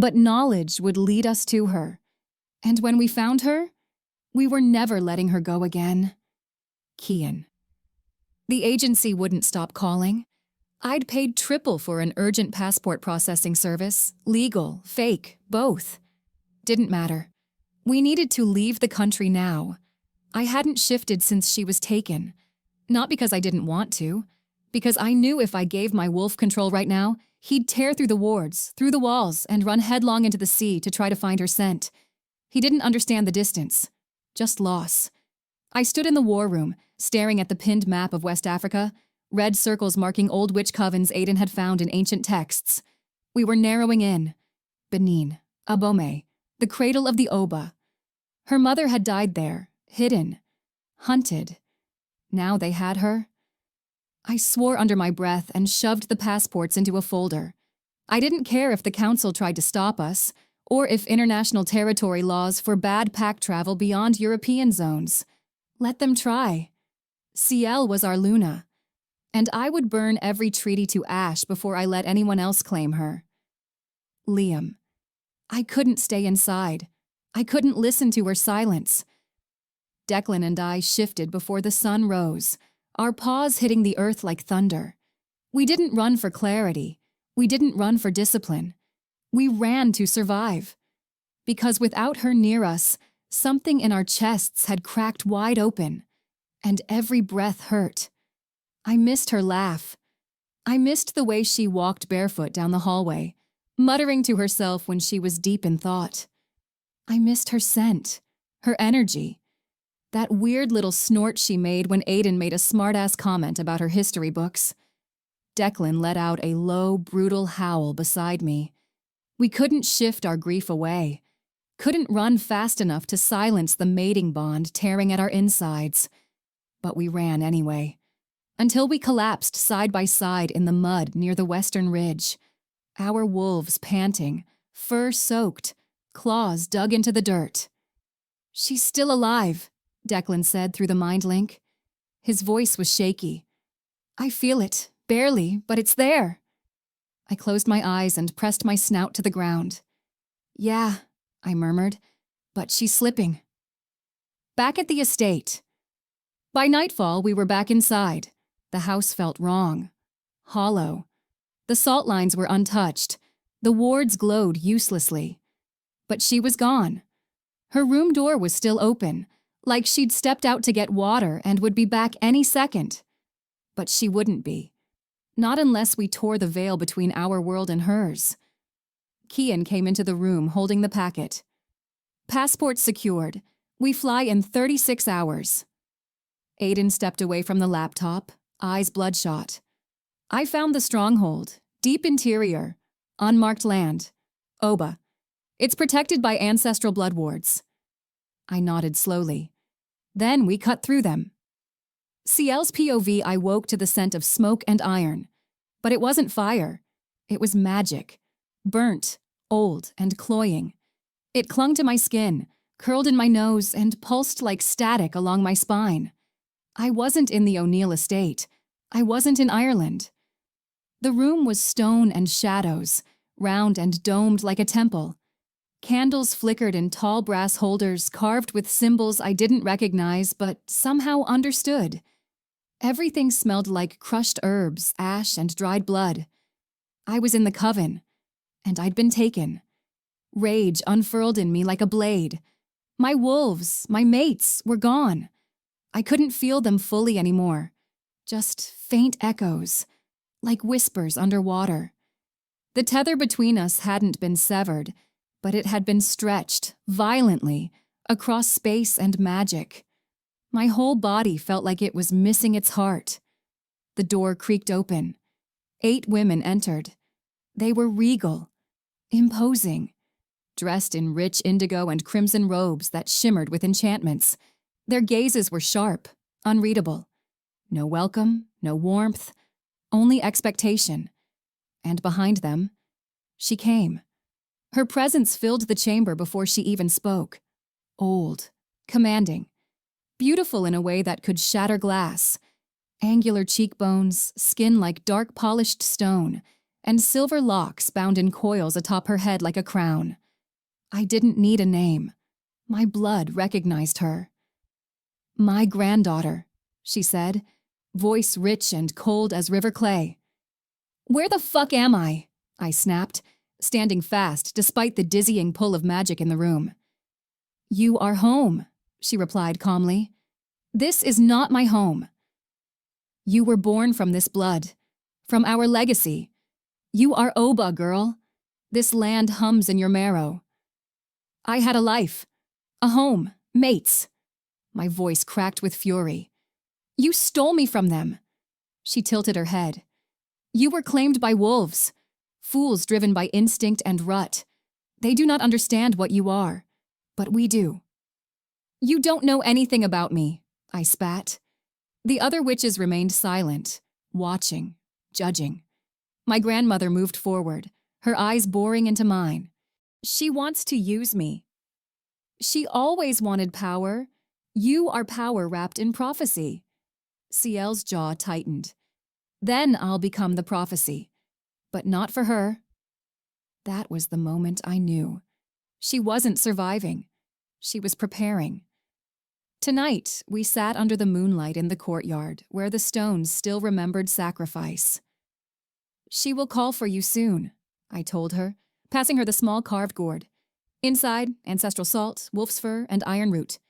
But knowledge would lead us to her. And when we found her, we were never letting her go again. Kian. The agency wouldn't stop calling. I'd paid triple for an urgent passport processing service, legal, fake, both. Didn't matter. We needed to leave the country now. I hadn't shifted since she was taken. Not because I didn't want to, because I knew if I gave my wolf control right now, he'd tear through the wards, through the walls, and run headlong into the sea to try to find her scent. He didn't understand the distance, just loss. I stood in the war room, staring at the pinned map of West Africa, red circles marking old witch covens Aiden had found in ancient texts. We were narrowing in. Benin, Abomey, the cradle of the Oba. Her mother had died there, hidden, hunted. Now they had her. I swore under my breath and shoved the passports into a folder. I didn't care if the council tried to stop us, or if international territory laws forbade pack travel beyond European zones. Let them try. Ciel was our Luna, and I would burn every treaty to ash before I let anyone else claim her. Liam. I couldn't stay inside. I couldn't listen to her silence. Declan and I shifted before the sun rose, our paws hitting the earth like thunder. We didn't run for clarity. We didn't run for discipline. We ran to survive. Because without her near us, something in our chests had cracked wide open, and every breath hurt. I missed her laugh. I missed the way she walked barefoot down the hallway, muttering to herself when she was deep in thought. I missed her scent, her energy. That weird little snort she made when Aiden made a smart-ass comment about her history books. Declan let out a low, brutal howl beside me. We couldn't shift our grief away. Couldn't run fast enough to silence the mating bond tearing at our insides. But we ran anyway. Until we collapsed side by side in the mud near the western ridge. Our wolves panting, fur soaked, claws dug into the dirt. She's still alive, Declan said through the mind link. His voice was shaky. I feel it, barely, but it's there. I closed my eyes and pressed my snout to the ground. Yeah, I murmured, but she's slipping. Back at the estate. By nightfall, we were back inside. The house felt wrong, hollow. The salt lines were untouched. The wards glowed uselessly. But she was gone. Her room door was still open, like she'd stepped out to get water and would be back any second. But she wouldn't be. Not unless we tore the veil between our world and hers. Kian came into the room holding the packet. Passport secured. We fly in 36 hours. Aiden stepped away from the laptop, eyes bloodshot. I found the stronghold, deep interior, unmarked land. Oba. It's protected by ancestral blood wards. I nodded slowly. Then we cut through them. Ciel's POV, I woke to the scent of smoke and iron. But it wasn't fire. It was magic. Burnt, old, and cloying. It clung to my skin, curled in my nose, and pulsed like static along my spine. I wasn't in the O'Neill estate. I wasn't in Ireland. The room was stone and shadows, round and domed like a temple. Candles flickered in tall brass holders carved with symbols I didn't recognize but somehow understood. Everything smelled like crushed herbs, ash, and dried blood. I was in the coven, and I'd been taken. Rage unfurled in me like a blade. My wolves, my mates, were gone. I couldn't feel them fully anymore. Just faint echoes, like whispers underwater. The tether between us hadn't been severed, but it had been stretched, violently, across space and magic. My whole body felt like it was missing its heart. The door creaked open. 8 women entered. They were regal, imposing, dressed in rich indigo and crimson robes that shimmered with enchantments. Their gazes were sharp, unreadable. No welcome, no warmth, only expectation. And behind them, she came. Her presence filled the chamber before she even spoke. Old, commanding, beautiful in a way that could shatter glass. Angular cheekbones, skin like dark polished stone, and silver locks bound in coils atop her head like a crown. I didn't need a name. My blood recognized her. "My granddaughter," she said, voice rich and cold as river clay. "Where the fuck am I?" I snapped, standing fast despite the dizzying pull of magic in the room. "You are home," she replied calmly. "This is not my home. You were born from this blood, from our legacy. You are Oba, girl. This land hums in your marrow. I had a life, a home, mates." My voice cracked with fury. "You stole me from them." She tilted her head. "You were claimed by wolves, fools driven by instinct and rut. They do not understand what you are, but we do." "You don't know anything about me," I spat. The other witches remained silent, watching, judging. My grandmother moved forward, her eyes boring into mine. "She wants to use me. She always wanted power. You are power wrapped in prophecy." Ciel's jaw tightened. "Then I'll become the prophecy. But not for her." That was the moment I knew. She wasn't surviving. She was preparing. Tonight, we sat under the moonlight in the courtyard, where the stones still remembered sacrifice. "She will call for you soon," I told her, passing her the small carved gourd. "Inside, ancestral salt, wolf's fur, and iron root.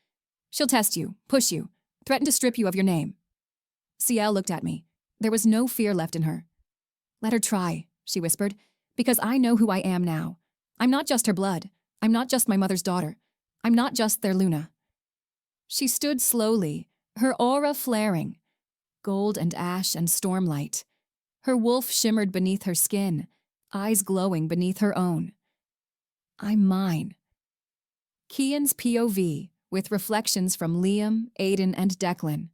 She'll test you, push you, threaten to strip you of your name." Ciel looked at me. There was no fear left in her. "Let her try," she whispered, "because I know who I am now. I'm not just her blood. I'm not just my mother's daughter. I'm not just their Luna." She stood slowly, her aura flaring, gold and ash and stormlight. Her wolf shimmered beneath her skin, eyes glowing beneath her own. I'm mine. Kian's POV, with reflections from Liam, Aiden, and Declan.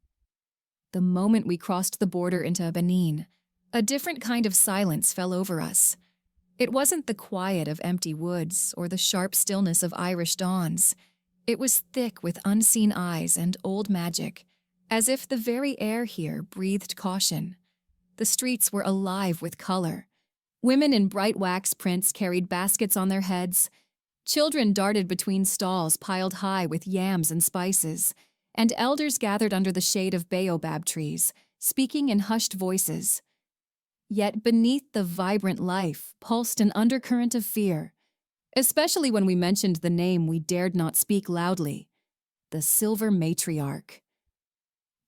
The moment we crossed the border into Benin, a different kind of silence fell over us. It wasn't the quiet of empty woods or the sharp stillness of Irish dawns. It was thick with unseen eyes and old magic, as if the very air here breathed caution. The streets were alive with color. Women in bright wax prints carried baskets on their heads. Children darted between stalls piled high with yams and spices, and elders gathered under the shade of baobab trees, speaking in hushed voices. Yet beneath the vibrant life pulsed an undercurrent of fear, especially when we mentioned the name we dared not speak loudly, the Silver Matriarch.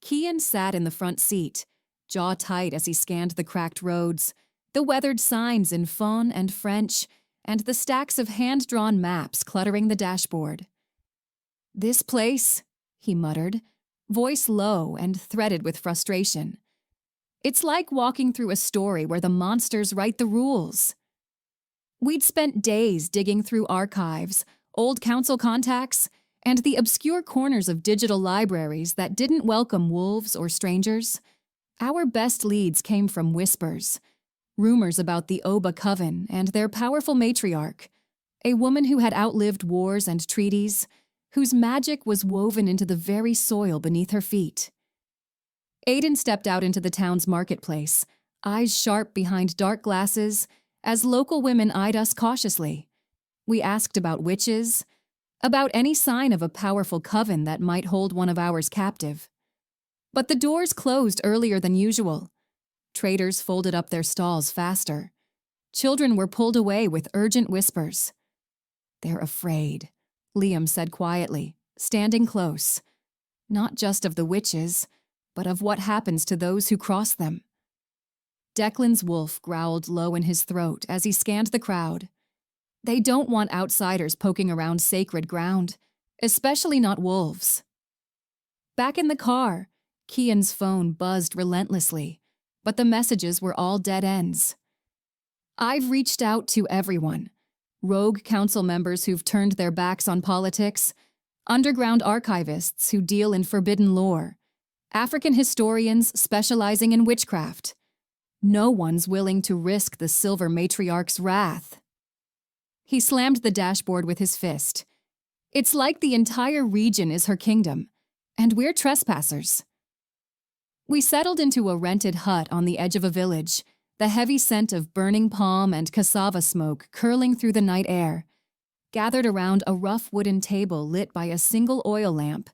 Kian sat in the front seat, jaw tight as he scanned the cracked roads, the weathered signs in Fawn and French, and the stacks of hand-drawn maps cluttering the dashboard. "This place," he muttered, voice low and threaded with frustration. "It's like walking through a story where the monsters write the rules." We'd spent days digging through archives, old council contacts, and the obscure corners of digital libraries that didn't welcome wolves or strangers. Our best leads came from whispers, rumors about the Oba Coven and their powerful matriarch, a woman who had outlived wars and treaties, whose magic was woven into the very soil beneath her feet. Aiden stepped out into the town's marketplace, eyes sharp behind dark glasses, as local women eyed us cautiously. We asked about witches, about any sign of a powerful coven that might hold one of ours captive. But the doors closed earlier than usual. Traders folded up their stalls faster. Children were pulled away with urgent whispers. "They're afraid," Liam said quietly, standing close. "Not just of the witches, but of what happens to those who cross them." Declan's wolf growled low in his throat as he scanned the crowd. They don't want outsiders poking around sacred ground, especially not wolves. Back in the car, Kian's phone buzzed relentlessly, but the messages were all dead ends. "I've reached out to everyone. Rogue council members who've turned their backs on politics, underground archivists who deal in forbidden lore, African historians specializing in witchcraft. No one's willing to risk the Silver Matriarch's wrath." He slammed the dashboard with his fist. "It's like the entire region is her kingdom, and we're trespassers." We settled into a rented hut on the edge of a village, the heavy scent of burning palm and cassava smoke curling through the night air. Gathered around a rough wooden table lit by a single oil lamp,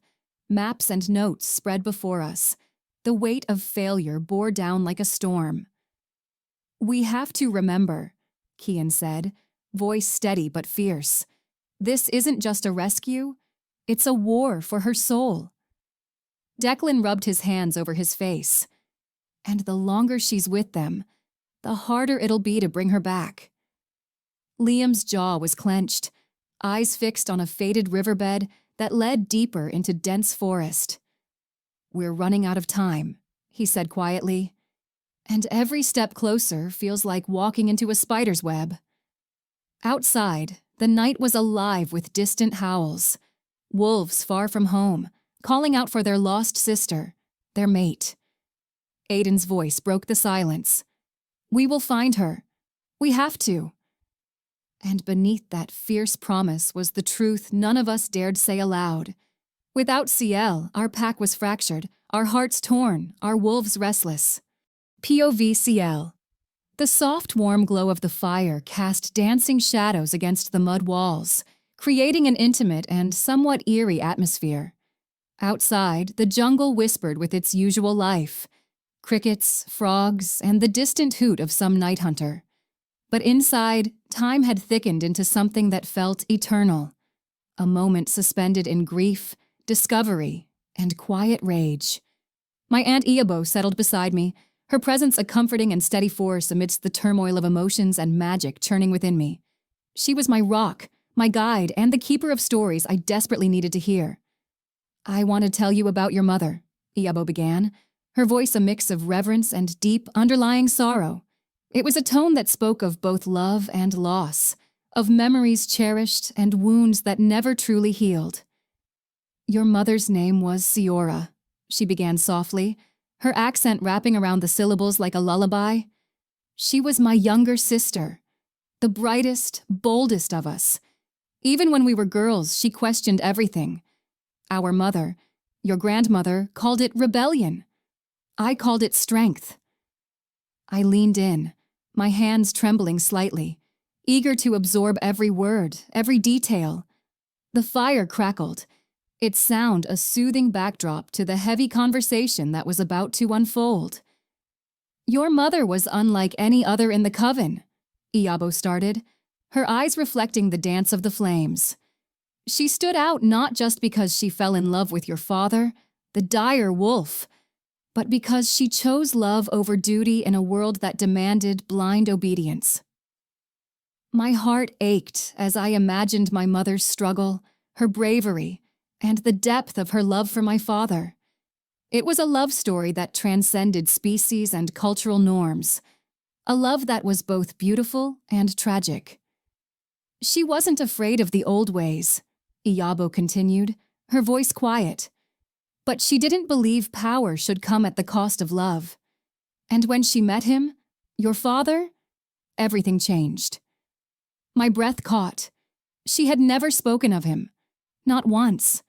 maps and notes spread before us. The weight of failure bore down like a storm. "We have to remember," Kian said, voice steady but fierce. "This isn't just a rescue, it's a war for her soul." Declan rubbed his hands over his face. "And the longer she's with them, the harder it'll be to bring her back." Liam's jaw was clenched, eyes fixed on a faded riverbed that led deeper into dense forest. "We're running out of time," he said quietly, "and every step closer feels like walking into a spider's web." Outside, the night was alive with distant howls, wolves far from home, calling out for their lost sister, their mate. Aiden's voice broke the silence. "We will find her. We have to." And beneath that fierce promise was the truth none of us dared say aloud. Without CL, our pack was fractured, our hearts torn, our wolves restless. POV CL. The soft, warm glow of the fire cast dancing shadows against the mud walls, creating an intimate and somewhat eerie atmosphere. Outside, the jungle whispered with its usual life, crickets, frogs, and the distant hoot of some night hunter. But inside, time had thickened into something that felt eternal, a moment suspended in grief, discovery, and quiet rage. My Aunt Iabo settled beside me, her presence a comforting and steady force amidst the turmoil of emotions and magic churning within me. She was my rock, my guide, and the keeper of stories I desperately needed to hear. "I want to tell you about your mother," Iabo began, her voice a mix of reverence and deep, underlying sorrow. It was a tone that spoke of both love and loss, of memories cherished and wounds that never truly healed. "Your mother's name was Siora," she began softly, her accent wrapping around the syllables like a lullaby. "She was my younger sister, the brightest, boldest of us. Even when we were girls, she questioned everything. Our mother, your grandmother, called it rebellion. I called it strength." I leaned in, my hands trembling slightly, eager to absorb every word, every detail. The fire crackled, its sound a soothing backdrop to the heavy conversation that was about to unfold. "Your mother was unlike any other in the coven," Iabo started, her eyes reflecting the dance of the flames. "She stood out not just because she fell in love with your father, the dire wolf, but because she chose love over duty in a world that demanded blind obedience." My heart ached as I imagined my mother's struggle, her bravery, and the depth of her love for my father. It was a love story that transcended species and cultural norms, a love that was both beautiful and tragic. "She wasn't afraid of the old ways," Iabo continued, her voice quiet. "But she didn't believe power should come at the cost of love. And when she met him, your father, everything changed." My breath caught. She had never spoken of him. Not once.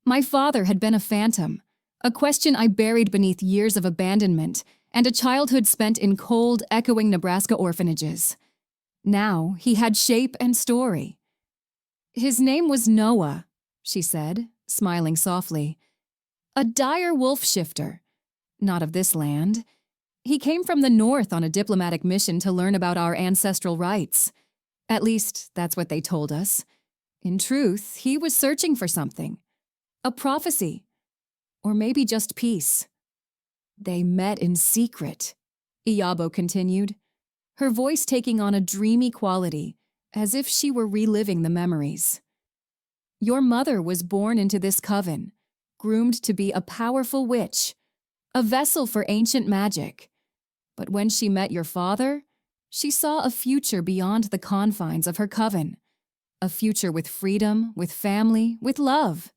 My father had been a phantom, a question I buried beneath years of abandonment and a childhood spent in cold, echoing Nebraska orphanages. Now he had shape and story. "His name was Noah," she said, smiling softly. "A dire wolf shifter. Not of this land. He came from the north on a diplomatic mission to learn about our ancestral rights. At least, that's what they told us. In truth, he was searching for something. A prophecy. Or maybe just peace." "They met in secret," Iabo continued, her voice taking on a dreamy quality, as if she were reliving the memories. "Your mother was born into this coven, groomed to be a powerful witch, a vessel for ancient magic. But when she met your father, she saw a future beyond the confines of her coven, a future with freedom, with family, with love.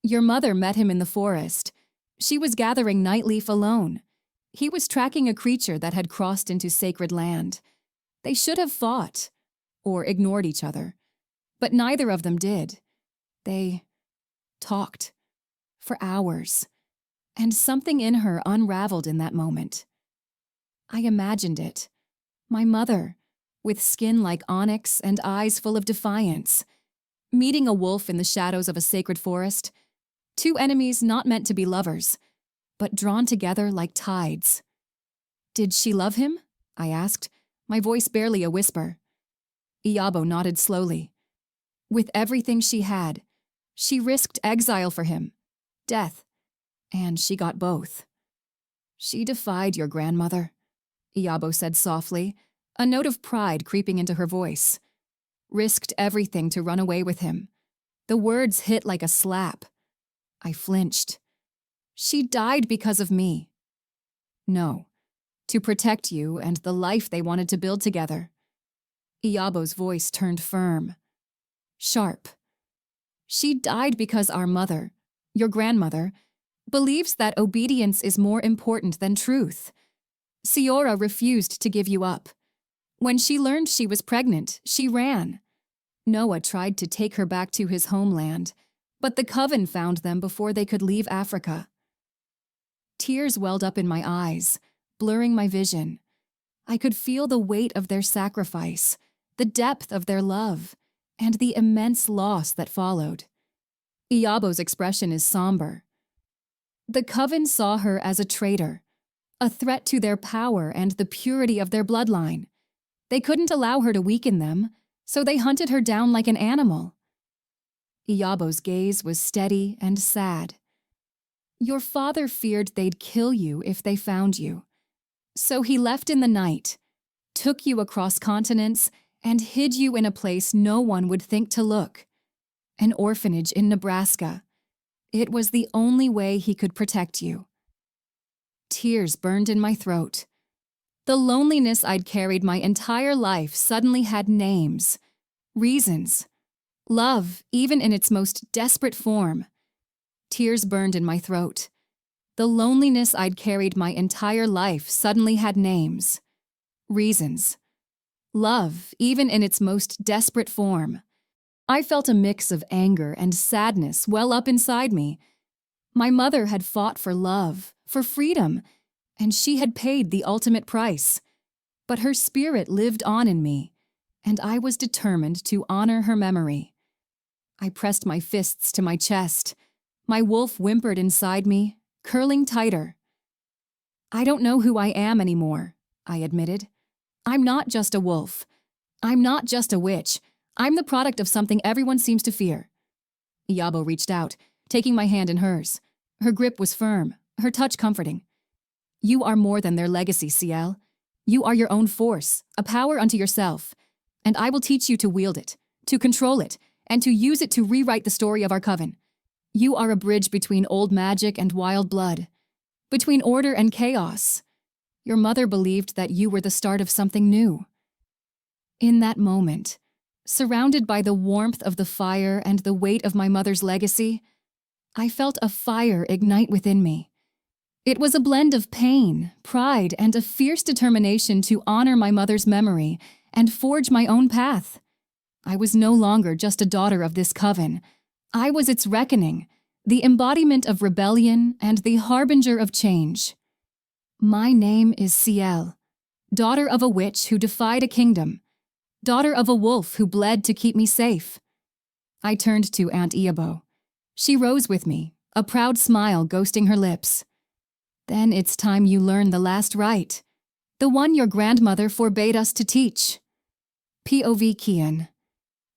Your mother met him in the forest. She was gathering nightleaf alone. He was tracking a creature that had crossed into sacred land. They should have fought, or ignored each other, but neither of them did. They talked for hours, and something in her unraveled in that moment. I imagined it. My mother, with skin like onyx and eyes full of defiance, meeting a wolf in the shadows of a sacred forest, two enemies not meant to be lovers, but drawn together like tides. Did she love him? I asked, my voice barely a whisper. Iyabo nodded slowly. With everything she had, she risked exile for him, death, and she got both. She defied your grandmother, Iyabo said softly, a note of pride creeping into her voice. Risked everything to run away with him. The words hit like a slap. I flinched. She died because of me. No, to protect you and the life they wanted to build together. Iyabo's voice turned firm, sharp. She died because our mother, your grandmother, believes that obedience is more important than truth. Siora refused to give you up. When she learned she was pregnant, she ran. Noah tried to take her back to his homeland, but the coven found them before they could leave Africa. Tears welled up in my eyes, blurring my vision. I could feel the weight of their sacrifice, the depth of their love, and the immense loss that followed. Iyabo's expression is somber. The coven saw her as a traitor, a threat to their power and the purity of their bloodline. They couldn't allow her to weaken them, so they hunted her down like an animal. Iyabo's gaze was steady and sad. Your father feared they'd kill you if they found you. So he left in the night, took you across continents, and hid you in a place no one would think to look. An orphanage in Nebraska. It was the only way he could protect you. Tears burned in my throat. The loneliness I'd carried my entire life suddenly had names, reasons. Love, even in its most desperate form. Tears burned in my throat. The loneliness I'd carried my entire life suddenly had names, reasons. Love, even in its most desperate form. I felt a mix of anger and sadness well up inside me. My mother had fought for love, for freedom, and she had paid the ultimate price. But her spirit lived on in me, and I was determined to honor her memory. I pressed my fists to my chest. My wolf whimpered inside me, curling tighter. I don't know who I am anymore, I admitted. I'm not just a wolf. I'm not just a witch. I'm the product of something everyone seems to fear. Iyabo reached out, taking my hand in hers. Her grip was firm, her touch comforting. You are more than their legacy, Ciel. You are your own force, a power unto yourself. And I will teach you to wield it, to control it, and to use it to rewrite the story of our coven. You are a bridge between old magic and wild blood, between order and chaos. Your mother believed that you were the start of something new. In that moment, surrounded by the warmth of the fire and the weight of my mother's legacy, I felt a fire ignite within me. It was a blend of pain, pride, and a fierce determination to honor my mother's memory and forge my own path. I was no longer just a daughter of this coven. I was its reckoning, the embodiment of rebellion and the harbinger of change. My name is Ciel, daughter of a witch who defied a kingdom, daughter of a wolf who bled to keep me safe. I turned to Aunt Iyabo. She rose with me, a proud smile ghosting her lips. Then it's time you learn the last rite, the one your grandmother forbade us to teach. POV Kian.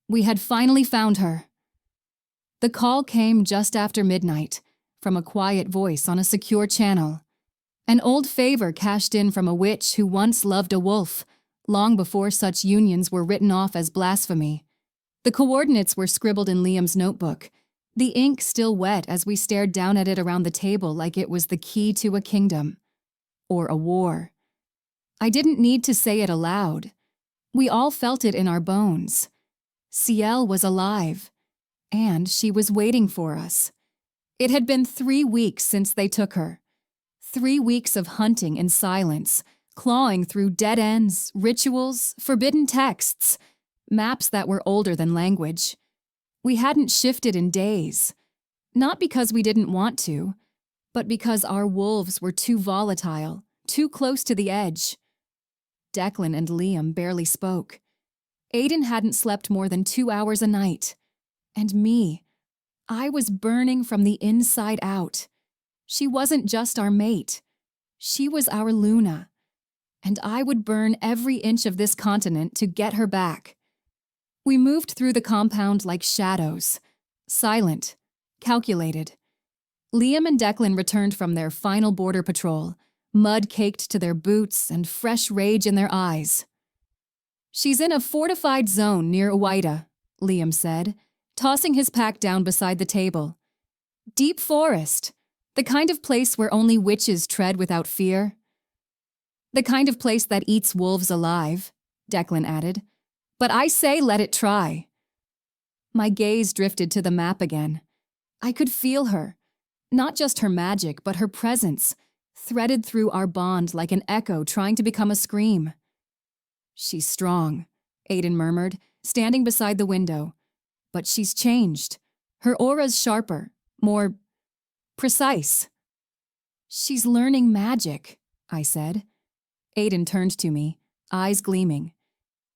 We had finally found her. The call came just after midnight, from a quiet voice on a secure channel. An old favor cashed in from a witch who once loved a wolf, long before such unions were written off as blasphemy. The coordinates were scribbled in Liam's notebook, the ink still wet as we stared down at it around the table like it was the key to a kingdom. Or a war. I didn't need to say it aloud. We all felt it in our bones. Ciel was alive, and she was waiting for us. It had been 3 weeks since they took her. 3 weeks of hunting in silence, clawing through dead ends, rituals, forbidden texts, maps that were older than language. We hadn't shifted in days, not because we didn't want to, but because our wolves were too volatile, too close to the edge. Declan and Liam barely spoke. Aiden hadn't slept more than 2 hours a night. And me, I was burning from the inside out. She wasn't just our mate. She was our Luna. And I would burn every inch of this continent to get her back. We moved through the compound like shadows, silent, calculated. Liam and Declan returned from their final border patrol, mud caked to their boots and fresh rage in their eyes. "She's in a fortified zone near Uwaida," Liam said, tossing his pack down beside the table. "Deep forest, the kind of place where only witches tread without fear." "The kind of place that eats wolves alive," Declan added. "But I say let it try." My gaze drifted to the map again. I could feel her, not just her magic, but her presence, threaded through our bond like an echo trying to become a scream. "She's strong," Aiden murmured, standing beside the window. "But she's changed. Her aura's sharper, more precise." "She's learning magic," I said. Aiden turned to me, eyes gleaming.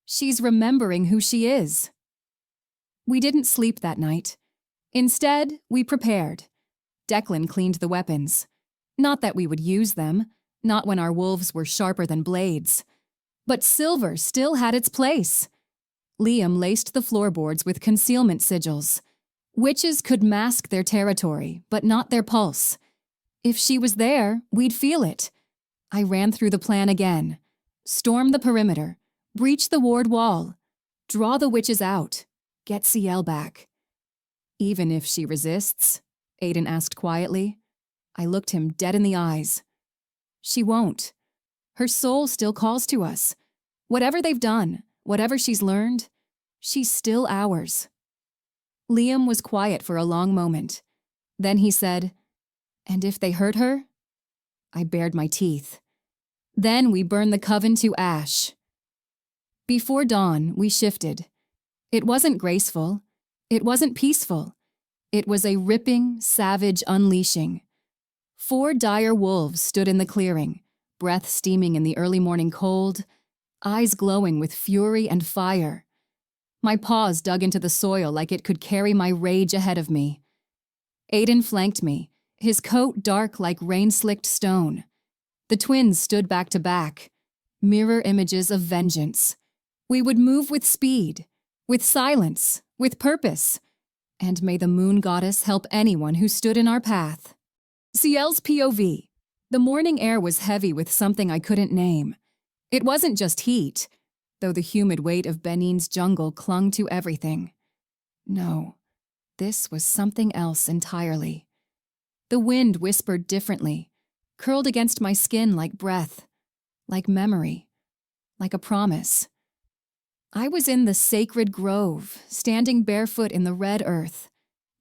"She's remembering who she is." We didn't sleep that night. Instead, we prepared. Declan cleaned the weapons. Not that we would use them, not when our wolves were sharper than blades. But silver still had its place. Liam laced the floorboards with concealment sigils. Witches could mask their territory, but not their pulse. If she was there, we'd feel it. I ran through the plan again. Storm the perimeter, breach the ward wall, draw the witches out, get CL back. "Even if she resists?" Aiden asked quietly. I looked him dead in the eyes. "She won't. Her soul still calls to us. Whatever they've done, whatever she's learned, she's still ours." Liam was quiet for a long moment. Then he said, "And if they hurt her?" I bared my teeth. "Then we burn the coven to ash." Before dawn, we shifted. It wasn't graceful. It wasn't peaceful. It was a ripping, savage unleashing. 4 dire wolves stood in the clearing, breath steaming in the early morning cold, eyes glowing with fury and fire. My paws dug into the soil like it could carry my rage ahead of me. Aiden flanked me, his coat dark like rain-slicked stone. The twins stood back to back, mirror images of vengeance. We would move with speed, with silence, with purpose, and may the moon goddess help anyone who stood in our path. CL's POV. The morning air was heavy with something I couldn't name. It wasn't just heat, though the humid weight of Benin's jungle clung to everything. No, this was something else entirely. The wind whispered differently, curled against my skin like breath, like memory, like a promise. I was in the sacred grove, standing barefoot in the red earth,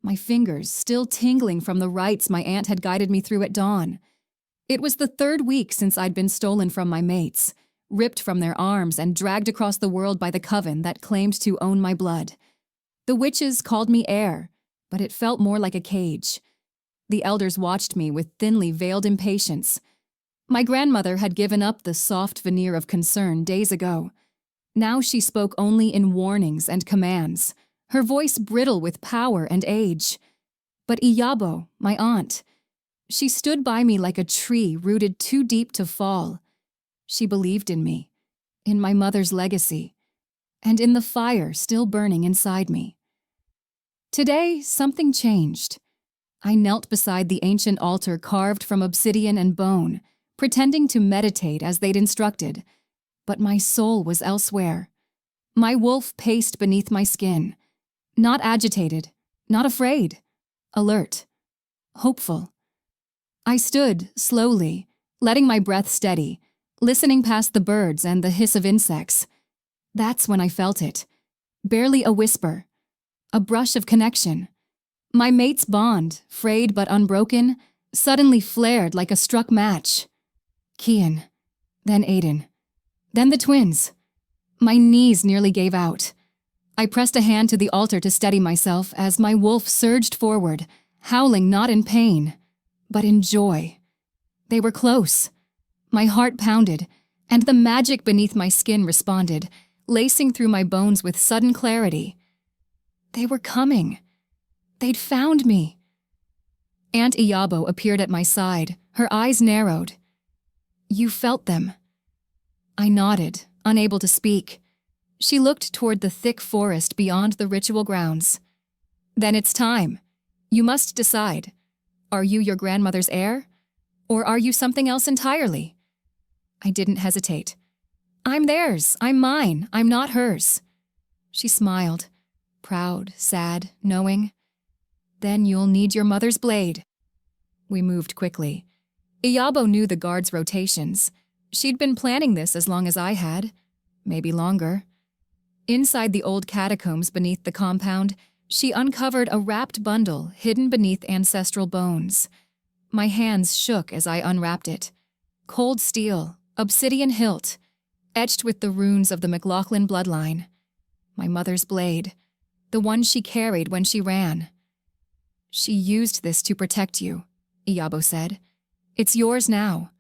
my fingers still tingling from the rites my aunt had guided me through at dawn. It was the 3rd week since I'd been stolen from my mates, ripped from their arms and dragged across the world by the coven that claimed to own my blood. The witches called me heir, but it felt more like a cage. The elders watched me with thinly veiled impatience. My grandmother had given up the soft veneer of concern days ago. Now she spoke only in warnings and commands, her voice brittle with power and age. But Iyabo, my aunt, she stood by me like a tree rooted too deep to fall. She believed in me, in my mother's legacy, and in the fire still burning inside me. Today, something changed. I knelt beside the ancient altar carved from obsidian and bone, pretending to meditate as they'd instructed. But my soul was elsewhere. My wolf paced beneath my skin, not agitated, not afraid, alert, hopeful. I stood, slowly, letting my breath steady, listening past the birds and the hiss of insects. That's when I felt it. Barely a whisper. A brush of connection. My mate's bond, frayed but unbroken, suddenly flared like a struck match. Kian. Then Aiden. Then the twins. My knees nearly gave out. I pressed a hand to the altar to steady myself as my wolf surged forward, howling not in pain, but in joy. They were close. My heart pounded, and the magic beneath my skin responded, lacing through my bones with sudden clarity. They were coming. They'd found me. Aunt Iyabo appeared at my side, her eyes narrowed. You felt them. I nodded, unable to speak. She looked toward the thick forest beyond the ritual grounds. Then it's time. You must decide. Are you your grandmother's heir? Or are you something else entirely? I didn't hesitate. I'm theirs. I'm mine. I'm not hers. She smiled, proud, sad, knowing. Then you'll need your mother's blade. We moved quickly. Iyabo knew the guards' rotations. She'd been planning this as long as I had, maybe longer. Inside the old catacombs beneath the compound, she uncovered a wrapped bundle hidden beneath ancestral bones. My hands shook as I unwrapped it. Cold steel, obsidian hilt, etched with the runes of the McLaughlin bloodline. My mother's blade, the one she carried when she ran. She used this to protect you, Iyabo said. It's yours now.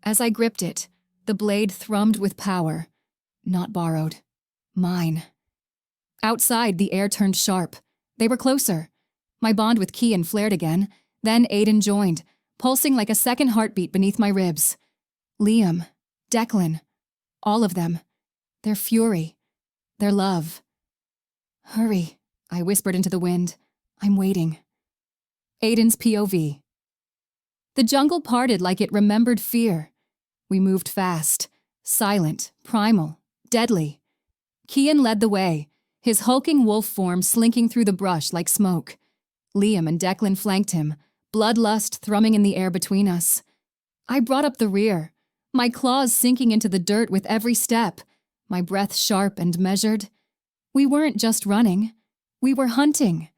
As I gripped it, the blade thrummed with power. Not borrowed. Mine. Outside, the air turned sharp. They were closer. My bond with Kian flared again. Then Aiden joined, pulsing like a second heartbeat beneath my ribs. Liam, Declan, all of them. Their fury. Their love. Hurry, I whispered into the wind. I'm waiting. Aiden's POV. The jungle parted like it remembered fear. We moved fast, silent, primal, deadly. Kian led the way, his hulking wolf form slinking through the brush like smoke. Liam and Declan flanked him, bloodlust thrumming in the air between us. I brought up the rear, my claws sinking into the dirt with every step, my breath sharp and measured. We weren't just running, we were hunting.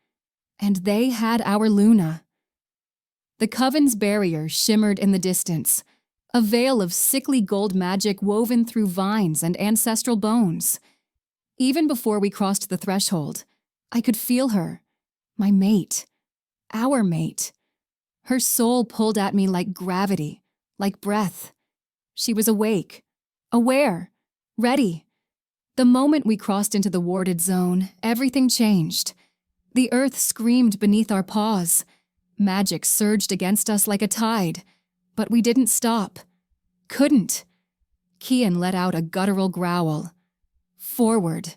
And they had our Luna. The Coven's barrier shimmered in the distance, a veil of sickly gold magic woven through vines and ancestral bones. Even before we crossed the threshold, I could feel her, my mate, our mate. Her soul pulled at me like gravity, like breath. She was awake, aware, ready. The moment we crossed into the warded zone, everything changed. The earth screamed beneath our paws. Magic surged against us like a tide, but we didn't stop. Couldn't. Kian let out a guttural growl. Forward.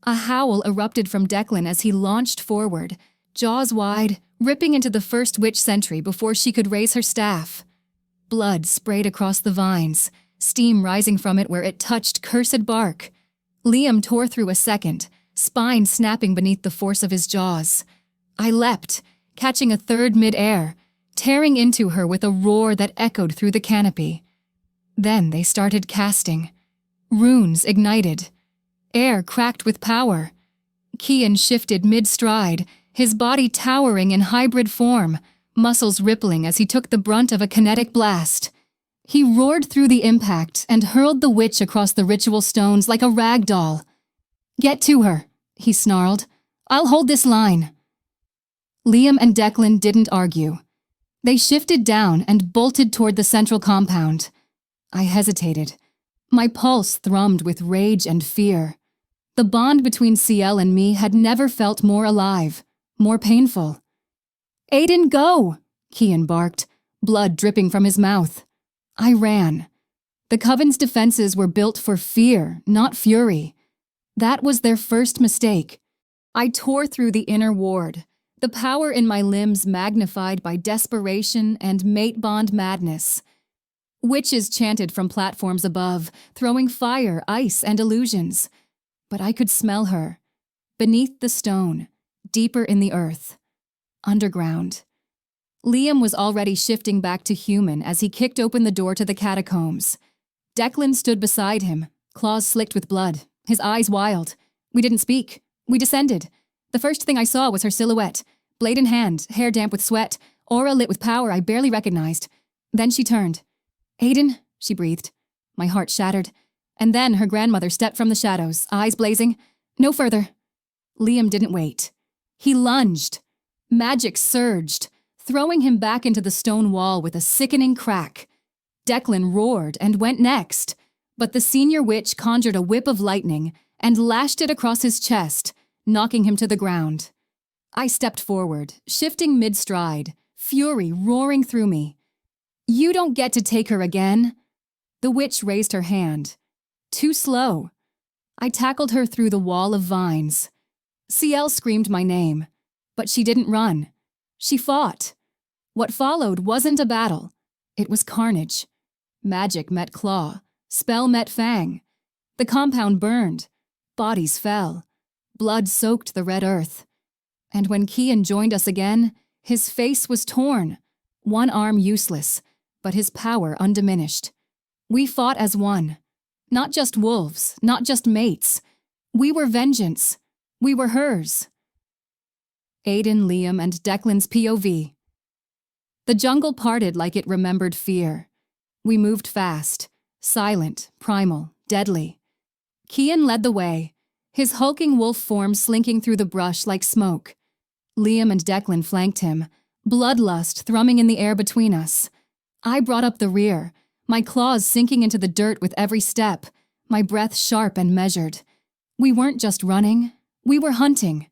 A howl erupted from Declan as he launched forward, jaws wide, ripping into the first witch sentry before she could raise her staff. Blood sprayed across the vines, steam rising from it where it touched cursed bark. Liam tore through a second, spine snapping beneath the force of his jaws. I leapt, catching a third mid-air, tearing into her with a roar that echoed through the canopy. Then they started casting. Runes ignited. Air cracked with power. Kian shifted mid-stride, his body towering in hybrid form, muscles rippling as he took the brunt of a kinetic blast. He roared through the impact and hurled the witch across the ritual stones like a rag doll. Get to her, he snarled. I'll hold this line. Liam and Declan didn't argue. They shifted down and bolted toward the central compound. I hesitated. My pulse thrummed with rage and fear. The bond between CL and me had never felt more alive, more painful. Aiden, go! Kian barked, blood dripping from his mouth. I ran. The Coven's defenses were built for fear, not fury. That was their first mistake. I tore through the inner ward, the power in my limbs magnified by desperation and mate bond madness. Witches chanted from platforms above, throwing fire, ice, and illusions. But I could smell her. Beneath the stone, deeper in the earth. Underground. Liam was already shifting back to human as he kicked open the door to the catacombs. Declan stood beside him, claws slicked with blood, his eyes wild. We didn't speak. We descended. The first thing I saw was her silhouette, blade in hand, hair damp with sweat, aura lit with power I barely recognized. Then she turned. Aiden, she breathed. My heart shattered. And then her grandmother stepped from the shadows, eyes blazing. No further. Liam didn't wait. He lunged. Magic surged, throwing him back into the stone wall with a sickening crack. Declan roared and went next, but the senior witch conjured a whip of lightning and lashed it across his chest, knocking him to the ground. I stepped forward, shifting mid-stride, fury roaring through me. "You don't get to take her again." The witch raised her hand. Too slow. I tackled her through the wall of vines. CL screamed my name, but she didn't run. She fought. What followed wasn't a battle. It was carnage. Magic met claw. Spell met fang. The compound burned. Bodies fell. Blood soaked the red earth. And when Kian joined us again, his face was torn. One arm useless, but his power undiminished. We fought as one. Not just wolves, not just mates. We were vengeance. We were hers. Aiden, Liam, and Declan's POV. The jungle parted like it remembered fear. We moved fast, silent, primal, deadly. Kian led the way, his hulking wolf form slinking through the brush like smoke. Liam and Declan flanked him, bloodlust thrumming in the air between us. I brought up the rear, my claws sinking into the dirt with every step, my breath sharp and measured. We weren't just running, we were hunting.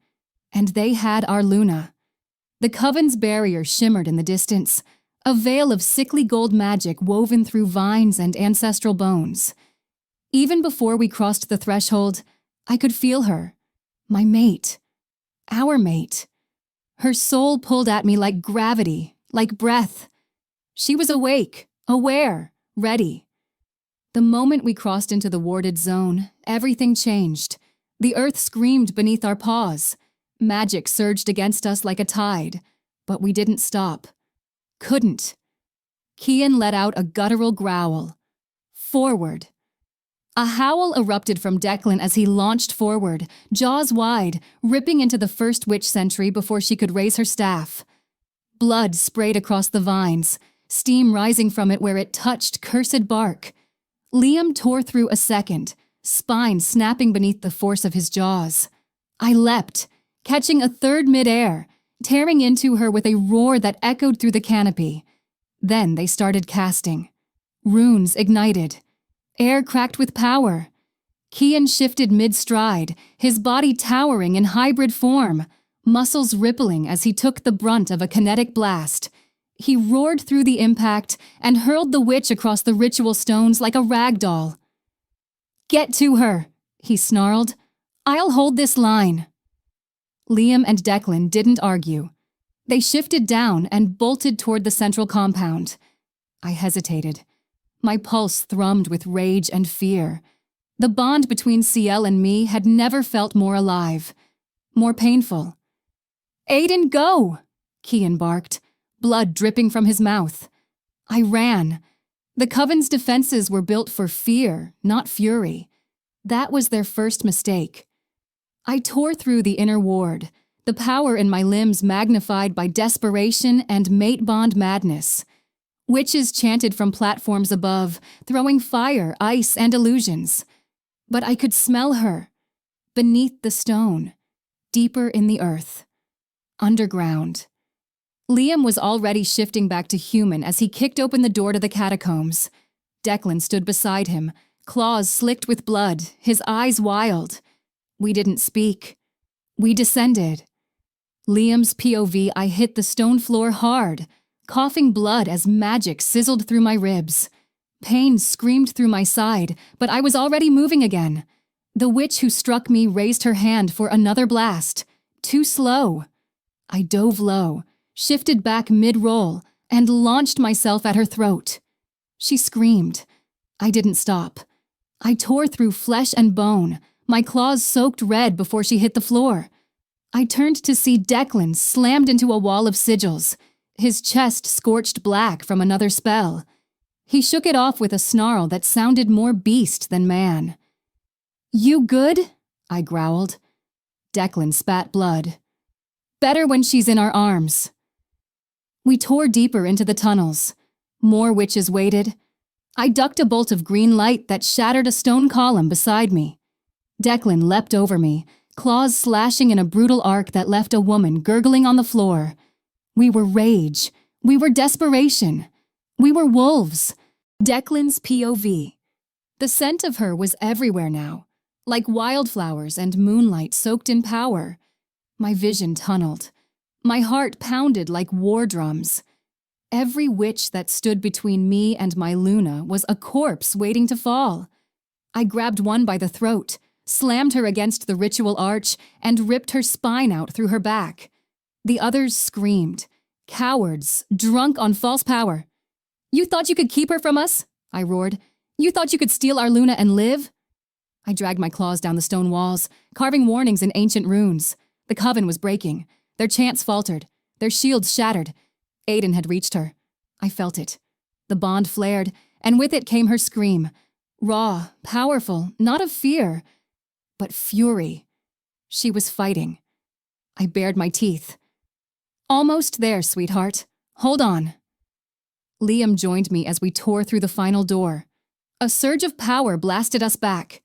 And they had our Luna. The Coven's barrier shimmered in the distance, a veil of sickly gold magic woven through vines and ancestral bones. Even before we crossed the threshold, I could feel her. My mate. Our mate. Her soul pulled at me like gravity, like breath. She was awake, aware, ready. The moment we crossed into the warded zone, everything changed. The earth screamed beneath our paws. Magic surged against us like a tide, but we didn't stop. Couldn't. Kian let out a guttural growl. Forward. A howl erupted from Declan as he launched forward, jaws wide, ripping into the first witch sentry before she could raise her staff. Blood sprayed across the vines, steam rising from it where it touched cursed bark. Liam tore through a second, spine snapping beneath the force of his jaws. I leapt, catching a third mid-air, tearing into her with a roar that echoed through the canopy. Then they started casting. Runes ignited. Air cracked with power. Kian shifted mid-stride, his body towering in hybrid form, muscles rippling as he took the brunt of a kinetic blast. He roared through the impact and hurled the witch across the ritual stones like a rag doll. "Get to her," he snarled. "I'll hold this line." Liam and Declan didn't argue. They shifted down and bolted toward the central compound. I hesitated. My pulse thrummed with rage and fear. The bond between CL and me had never felt more alive, more painful. "Aiden, go!" Kian barked, blood dripping from his mouth. I ran. The Coven's defenses were built for fear, not fury. That was their first mistake. I tore through the inner ward, the power in my limbs magnified by desperation and mate bond madness. Witches chanted from platforms above, throwing fire, ice, and illusions. But I could smell her. Beneath the stone. Deeper in the earth. Underground. Liam was already shifting back to human as he kicked open the door to the catacombs. Declan stood beside him, claws slicked with blood, his eyes wild. We didn't speak. We descended. Liam's POV, I hit the stone floor hard, coughing blood as magic sizzled through my ribs. Pain screamed through my side, but I was already moving again. The witch who struck me raised her hand for another blast. Too slow. I dove low, shifted back mid-roll, and launched myself at her throat. She screamed. I didn't stop. I tore through flesh and bone, my claws soaked red before she hit the floor. I turned to see Declan slammed into a wall of sigils, his chest scorched black from another spell. He shook it off with a snarl that sounded more beast than man. "You good?" I growled. Declan spat blood. "Better when she's in our arms." We tore deeper into the tunnels. More witches waited. I ducked a bolt of green light that shattered a stone column beside me. Declan leapt over me, claws slashing in a brutal arc that left a woman gurgling on the floor. We were rage. We were desperation. We were wolves. Declan's POV. The scent of her was everywhere now, like wildflowers and moonlight soaked in power. My vision tunneled. My heart pounded like war drums. Every witch that stood between me and my Luna was a corpse waiting to fall. I grabbed one by the throat, slammed her against the ritual arch, and ripped her spine out through her back. The others screamed. Cowards, drunk on false power. "You thought you could keep her from us?" I roared. "You thought you could steal our Luna and live?" I dragged my claws down the stone walls, carving warnings in ancient runes. The coven was breaking. Their chants faltered. Their shields shattered. Aiden had reached her. I felt it. The bond flared, and with it came her scream. Raw, powerful, not of fear, but fury. She was fighting. I bared my teeth. "Almost there, sweetheart. Hold on." Liam joined me as we tore through the final door. A surge of power blasted us back.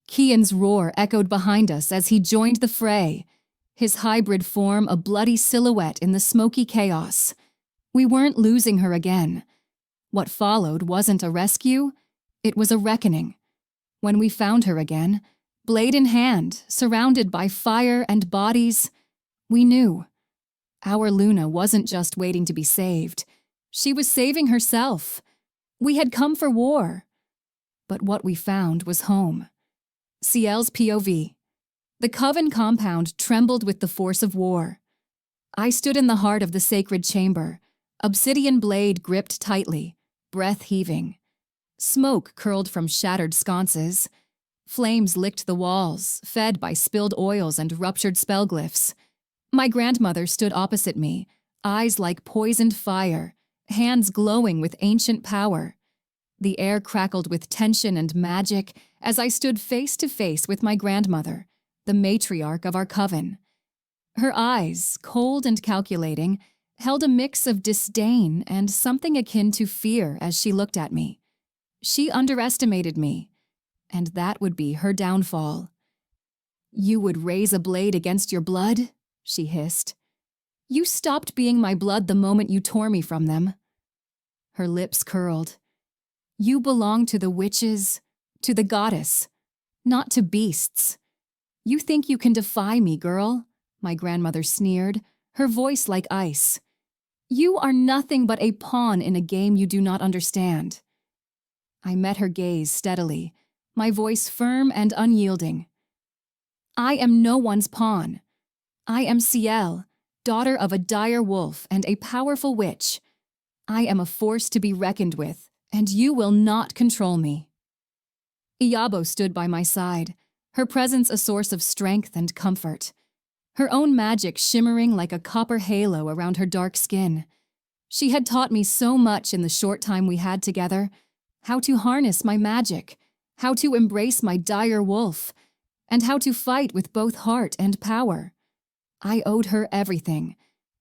Kian's roar echoed behind us as he joined the fray, his hybrid form a bloody silhouette in the smoky chaos. We weren't losing her again. What followed wasn't a rescue, it was a reckoning. When we found her again, blade in hand, surrounded by fire and bodies, we knew. Our Luna wasn't just waiting to be saved. She was saving herself. We had come for war. But what we found was home. Ciel's POV. The coven compound trembled with the force of war. I stood in the heart of the sacred chamber, obsidian blade gripped tightly, breath heaving. Smoke curled from shattered sconces. Flames licked the walls, fed by spilled oils and ruptured spell glyphs. My grandmother stood opposite me, eyes like poisoned fire, hands glowing with ancient power. The air crackled with tension and magic as I stood face to face with my grandmother, the matriarch of our coven. Her eyes, cold and calculating, held a mix of disdain and something akin to fear as she looked at me. She underestimated me, and that would be her downfall. "You would raise a blade against your blood?" she hissed. "You stopped being my blood the moment you tore me from them." Her lips curled. "You belong to the witches, to the goddess, not to beasts. You think you can defy me, girl?" my grandmother sneered, her voice like ice. "You are nothing but a pawn in a game you do not understand." I met her gaze steadily, my voice firm and unyielding. "I am no one's pawn. I am Ciel, daughter of a dire wolf and a powerful witch. I am a force to be reckoned with, and you will not control me." Iyabo stood by my side, her presence a source of strength and comfort. Her own magic shimmering like a copper halo around her dark skin. She had taught me so much in the short time we had together, how to harness my magic, how to embrace my dire wolf, and how to fight with both heart and power. I owed her everything,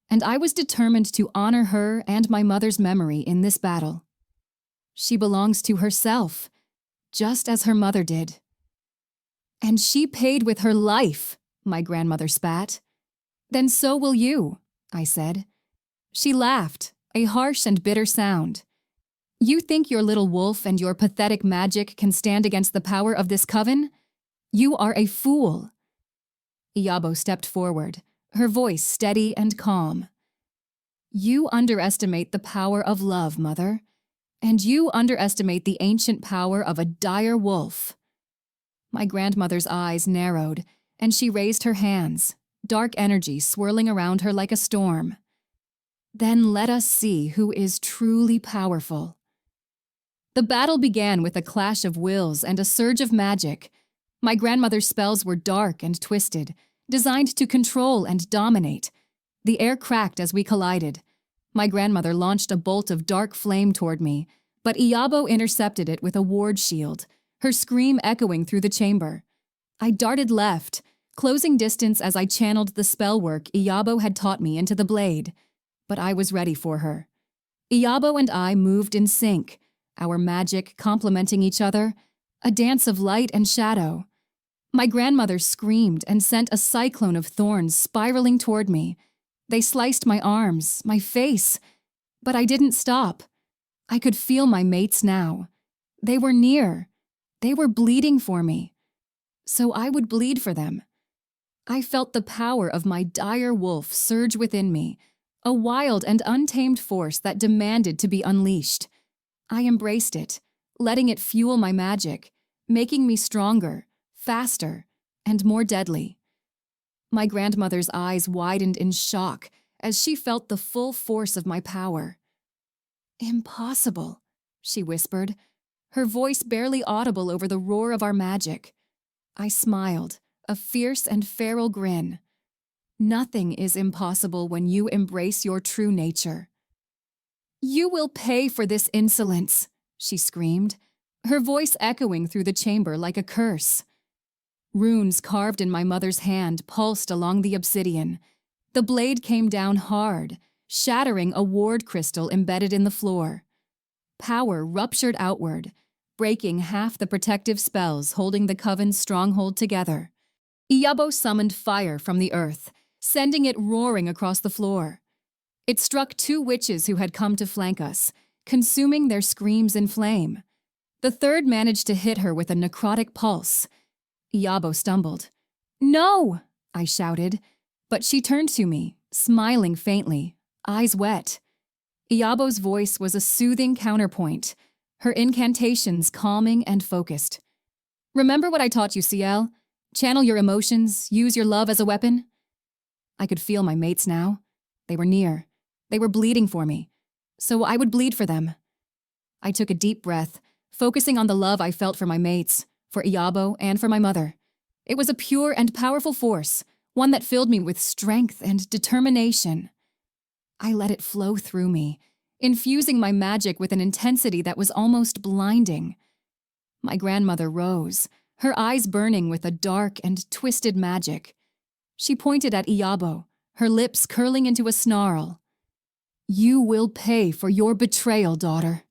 and I was determined to honor her and my mother's memory in this battle. She belongs to herself, just as her mother did. "And she paid with her life," my grandmother spat. "Then so will you," I said. She laughed, a harsh and bitter sound. "You think your little wolf and your pathetic magic can stand against the power of this coven? You are a fool." Iyabo stepped forward, her voice steady and calm. "You underestimate the power of love, Mother, and you underestimate the ancient power of a dire wolf." My grandmother's eyes narrowed, and she raised her hands, dark energy swirling around her like a storm. "Then let us see who is truly powerful." The battle began with a clash of wills and a surge of magic. My grandmother's spells were dark and twisted, designed to control and dominate. The air cracked as we collided. My grandmother launched a bolt of dark flame toward me, but Iyabo intercepted it with a ward shield, her scream echoing through the chamber. I darted left, closing distance as I channeled the spell work Iyabo had taught me into the blade. But I was ready for her. Iyabo and I moved in sync, our magic complementing each other, a dance of light and shadow. My grandmother screamed and sent a cyclone of thorns spiraling toward me. They sliced my arms, my face, but I didn't stop. I could feel my mates now. They were near. They were bleeding for me. So I would bleed for them. I felt the power of my dire wolf surge within me, a wild and untamed force that demanded to be unleashed. I embraced it, letting it fuel my magic, making me stronger, faster, and more deadly. My grandmother's eyes widened in shock as she felt the full force of my power. "Impossible," she whispered, her voice barely audible over the roar of our magic. I smiled, a fierce and feral grin. "Nothing is impossible when you embrace your true nature." "You will pay for this insolence," she screamed, her voice echoing through the chamber like a curse. Runes carved in my mother's hand pulsed along the obsidian. The blade came down hard, shattering a ward crystal embedded in the floor. Power ruptured outward, breaking half the protective spells holding the Coven's stronghold together. Iyabo summoned fire from the earth, sending it roaring across the floor. It struck 2 witches who had come to flank us, consuming their screams in flame. The third managed to hit her with a necrotic pulse. Iyabo stumbled. "No!" I shouted, but she turned to me, smiling faintly, eyes wet. Iabo's voice was a soothing counterpoint, her incantations calming and focused. "Remember what I taught you, CL? Channel your emotions, use your love as a weapon?" I could feel my mates now. They were near. They were bleeding for me, so I would bleed for them. I took a deep breath, focusing on the love I felt for my mates, for Iyabo, and for my mother. It was a pure and powerful force, one that filled me with strength and determination. I let it flow through me, infusing my magic with an intensity that was almost blinding. My grandmother rose, her eyes burning with a dark and twisted magic. She pointed at Iyabo, her lips curling into a snarl. "You will pay for your betrayal, daughter."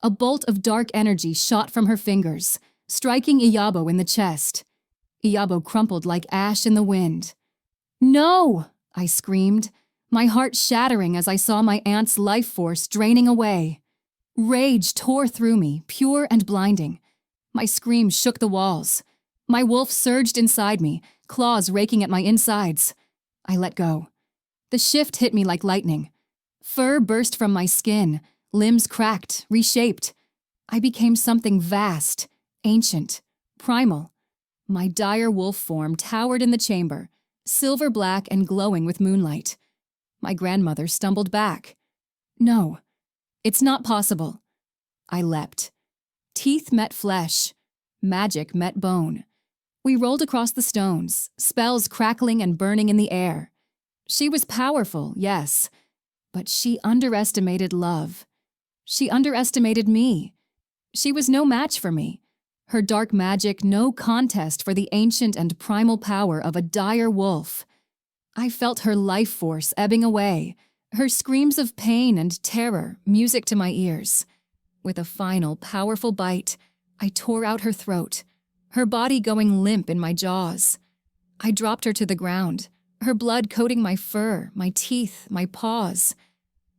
A bolt of dark energy shot from her fingers, striking Iyabo in the chest. Iyabo crumpled like ash in the wind. "No!" I screamed, my heart shattering as I saw my aunt's life force draining away. Rage tore through me, pure and blinding. My scream shook the walls. My wolf surged inside me, claws raking at my insides. I let go. The shift hit me like lightning. Fur burst from my skin, limbs cracked, reshaped. I became something vast, ancient, primal. My dire wolf form towered in the chamber, silver black and glowing with moonlight. My grandmother stumbled back. "No, it's not possible." I leapt. Teeth met flesh. Magic met bone. We rolled across the stones, spells crackling and burning in the air. She was powerful, yes, but she underestimated love. She underestimated me. She was no match for me. Her dark magic no contest for the ancient and primal power of a dire wolf. I felt her life force ebbing away, her screams of pain and terror music to my ears. With a final, powerful bite, I tore out her throat, her body going limp in my jaws. I dropped her to the ground, her blood coating my fur, my teeth, my paws.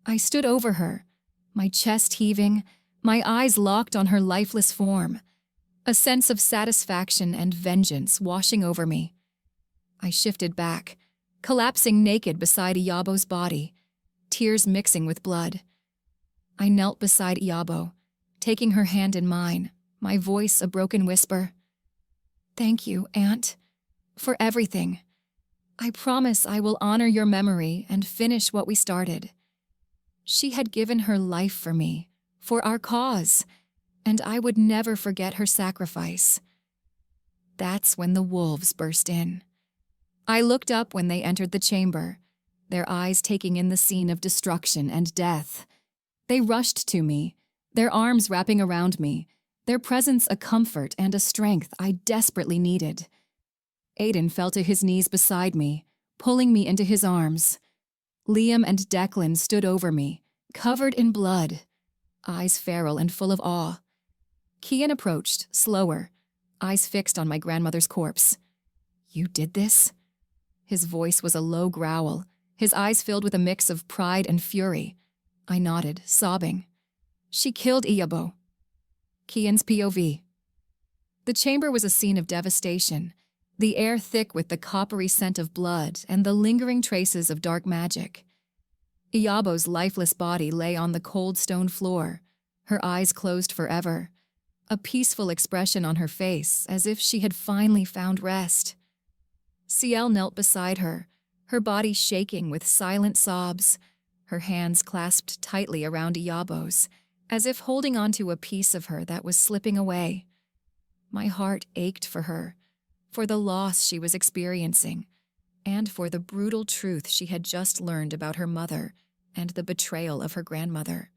I stood over her, my chest heaving, my eyes locked on her lifeless form, a sense of satisfaction and vengeance washing over me. I shifted back, collapsing naked beside Iyabo's body, tears mixing with blood. I knelt beside Iyabo, taking her hand in mine, my voice a broken whisper. "Thank you, Aunt, for everything. I promise I will honor your memory and finish what we started." She had given her life for me, for our cause, and I would never forget her sacrifice. That's when the wolves burst in. I looked up when they entered the chamber, their eyes taking in the scene of destruction and death. They rushed to me, their arms wrapping around me, their presence a comfort and a strength I desperately needed. Aiden fell to his knees beside me, pulling me into his arms. Liam and Declan stood over me, covered in blood, eyes feral and full of awe. Kian approached, slower, eyes fixed on my grandmother's corpse. "You did this?" His voice was a low growl, his eyes filled with a mix of pride and fury. I nodded, sobbing. She killed Iyabo. Kian's POV. The chamber was a scene of devastation, the air thick with the coppery scent of blood and the lingering traces of dark magic. Iyabo's lifeless body lay on the cold stone floor, her eyes closed forever, a peaceful expression on her face as if she had finally found rest. Ciel knelt beside her, her body shaking with silent sobs, her hands clasped tightly around Iyabo's, as if holding on to a piece of her that was slipping away. My heart ached for her, for the loss she was experiencing, and for the brutal truth she had just learned about her mother and the betrayal of her grandmother.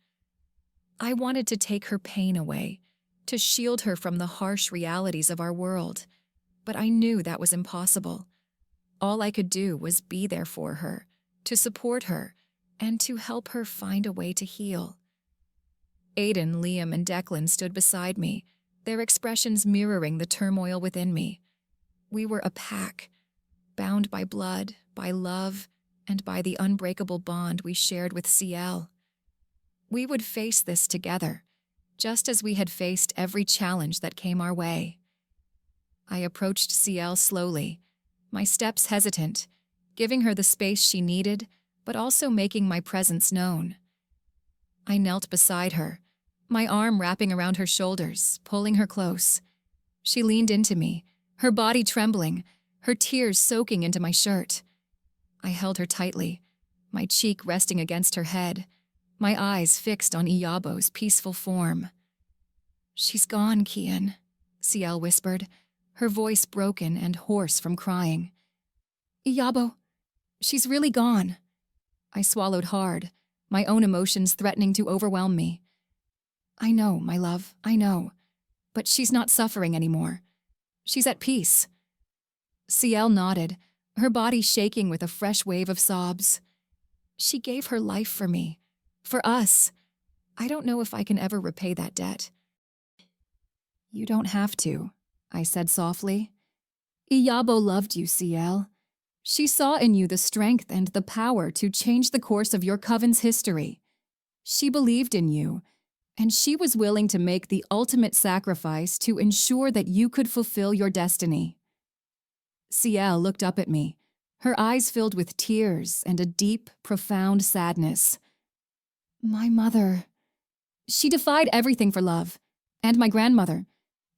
I wanted to take her pain away, to shield her from the harsh realities of our world, but I knew that was impossible. All I could do was be there for her, to support her, and to help her find a way to heal. Aiden, Liam, and Declan stood beside me, their expressions mirroring the turmoil within me. We were a pack, bound by blood, by love, and by the unbreakable bond we shared with Ciel. We would face this together, just as we had faced every challenge that came our way. I approached Ciel slowly, my steps hesitant, giving her the space she needed, but also making my presence known. I knelt beside her, my arm wrapping around her shoulders, pulling her close. She leaned into me, her body trembling, her tears soaking into my shirt. I held her tightly, my cheek resting against her head, my eyes fixed on Iyabo's peaceful form. "She's gone, Kian," Ciel whispered, her voice broken and hoarse from crying. "Iyabo, she's really gone." I swallowed hard, my own emotions threatening to overwhelm me. "I know, my love, I know. But she's not suffering anymore. She's at peace." Ciel nodded, her body shaking with a fresh wave of sobs. "She gave her life for me, for us. I don't know if I can ever repay that debt." "You don't have to," I said softly. "Iyabo loved you, Ciel. She saw in you the strength and the power to change the course of your coven's history. She believed in you, and she was willing to make the ultimate sacrifice to ensure that you could fulfill your destiny." Ciel looked up at me, her eyes filled with tears and a deep, profound sadness. "My mother, she defied everything for love, and my grandmother.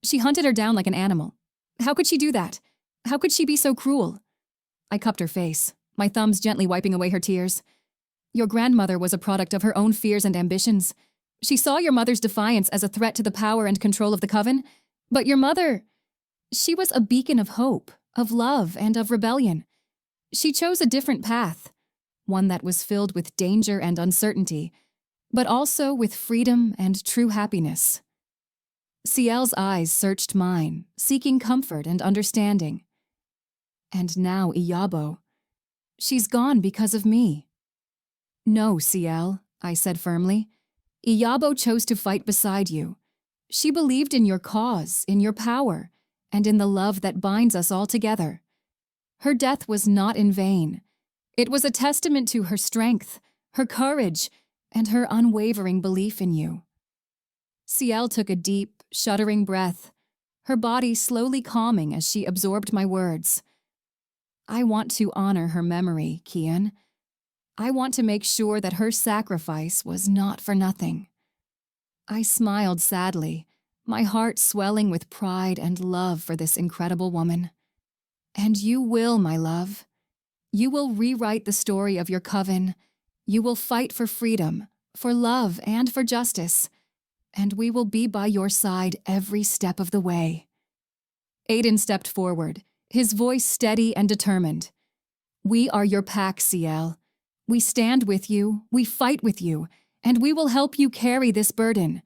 She hunted her down like an animal. How could she do that? How could she be so cruel?" I cupped her face, my thumbs gently wiping away her tears. "Your grandmother was a product of her own fears and ambitions. She saw your mother's defiance as a threat to the power and control of the coven, but your mother, she was a beacon of hope, of love, and of rebellion. She chose a different path, one that was filled with danger and uncertainty, but also with freedom and true happiness." Ciel's eyes searched mine, seeking comfort and understanding. "And now Iyabo, she's gone because of me." "No, Ciel," I said firmly. "Iyabo chose to fight beside you. She believed in your cause, in your power, and in the love that binds us all together. Her death was not in vain. It was a testament to her strength, her courage, and her unwavering belief in you." Ciel took a deep, shuddering breath, her body slowly calming as she absorbed my words. "I want to honor her memory, Kian. I want to make sure that her sacrifice was not for nothing." I smiled sadly, my heart swelling with pride and love for this incredible woman. "And you will, my love. You will rewrite the story of your coven. You will fight for freedom, for love, and for justice. And we will be by your side every step of the way." Aiden stepped forward, his voice steady and determined. "We are your pack, Ciel. We stand with you, we fight with you, and we will help you carry this burden.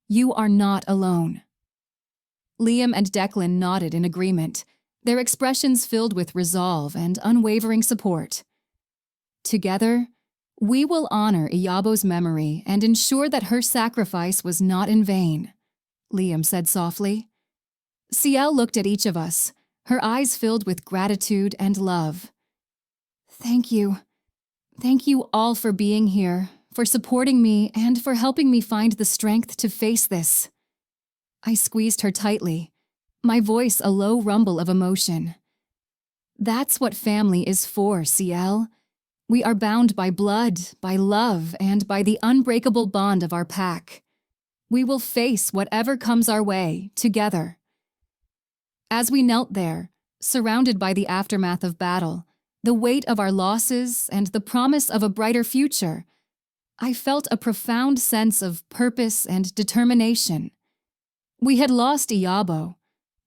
You are not alone." Liam and Declan nodded in agreement, their expressions filled with resolve and unwavering support. "Together, we will honor Iyabo's memory and ensure that her sacrifice was not in vain," Liam said softly. Ciel looked at each of us, her eyes filled with gratitude and love. Thank you. Thank you all for being here, for supporting me and for helping me find the strength to face this." I squeezed her tightly, my voice a low rumble of emotion. "That's what family is for, CL. We are bound by blood, by love, and by the unbreakable bond of our pack. We will face whatever comes our way, together." As we knelt there, surrounded by the aftermath of battle, the weight of our losses, and the promise of a brighter future, I felt a profound sense of purpose and determination. We had lost Iyabo,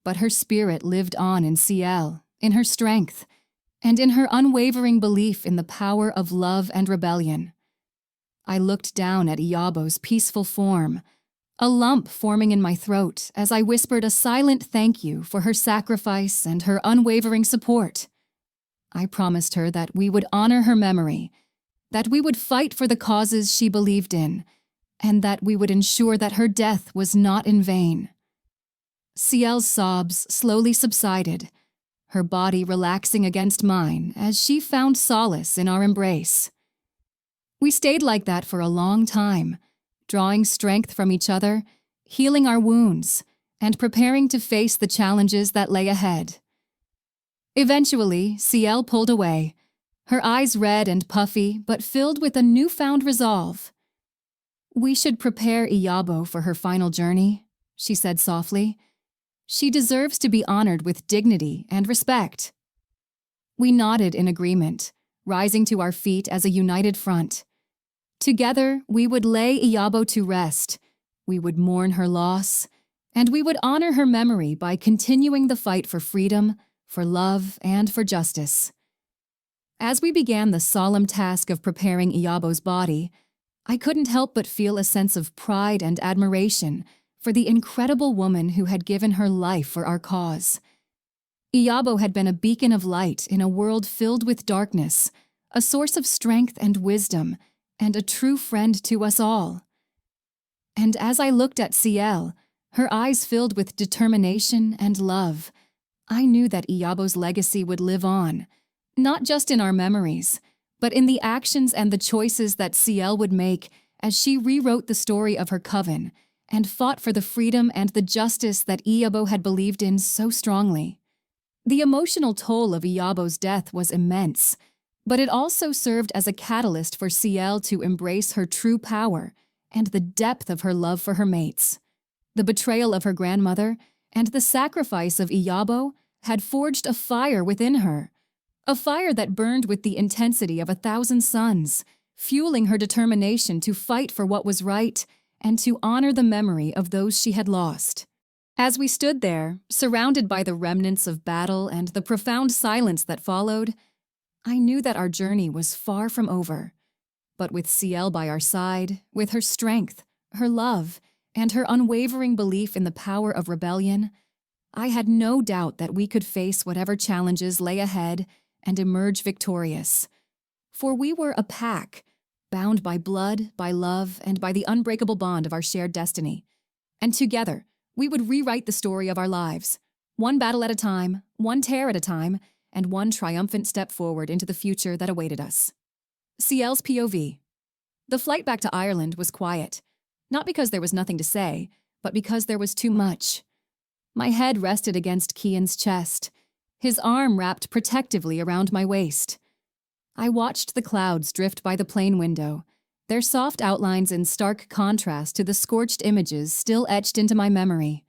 but her spirit lived on in CL, in her strength, and in her unwavering belief in the power of love and rebellion. I looked down at Iyabo's peaceful form, a lump forming in my throat as I whispered a silent thank you for her sacrifice and her unwavering support. I promised her that we would honor her memory, that we would fight for the causes she believed in, and that we would ensure that her death was not in vain. CL's sobs slowly subsided, her body relaxing against mine as she found solace in our embrace. We stayed like that for a long time, drawing strength from each other, healing our wounds, and preparing to face the challenges that lay ahead. Eventually, CL pulled away, her eyes red and puffy, but filled with a newfound resolve. "We should prepare Iyabo for her final journey," she said softly. "She deserves to be honored with dignity and respect." We nodded in agreement, rising to our feet as a united front. Together, we would lay Iyabo to rest, we would mourn her loss, and we would honor her memory by continuing the fight for freedom, for love, and for justice. As we began the solemn task of preparing Iyabo's body, I couldn't help but feel a sense of pride and admiration for the incredible woman who had given her life for our cause. Iyabo had been a beacon of light in a world filled with darkness, a source of strength and wisdom, and a true friend to us all. And as I looked at CL, her eyes filled with determination and love, I knew that Iyabo's legacy would live on, not just in our memories, but in the actions and the choices that CL would make as she rewrote the story of her coven and fought for the freedom and the justice that Iyabo had believed in so strongly. The emotional toll of Iyabo's death was immense, but it also served as a catalyst for CL to embrace her true power and the depth of her love for her mates. The betrayal of her grandmother and the sacrifice of Iyabo had forged a fire within her, a fire that burned with the intensity of 1,000 suns, fueling her determination to fight for what was right and to honor the memory of those she had lost. As we stood there, surrounded by the remnants of battle and the profound silence that followed, I knew that our journey was far from over. But with CL by our side, with her strength, her love, and her unwavering belief in the power of rebellion, I had no doubt that we could face whatever challenges lay ahead and emerge victorious. For we were a pack, bound by blood, by love, and by the unbreakable bond of our shared destiny. And together, we would rewrite the story of our lives, one battle at a time, one tear at a time, and one triumphant step forward into the future that awaited us. CL's POV. The flight back to Ireland was quiet, not because there was nothing to say, but because there was too much. My head rested against Kian's chest, his arm wrapped protectively around my waist. I watched the clouds drift by the plane window, their soft outlines in stark contrast to the scorched images still etched into my memory.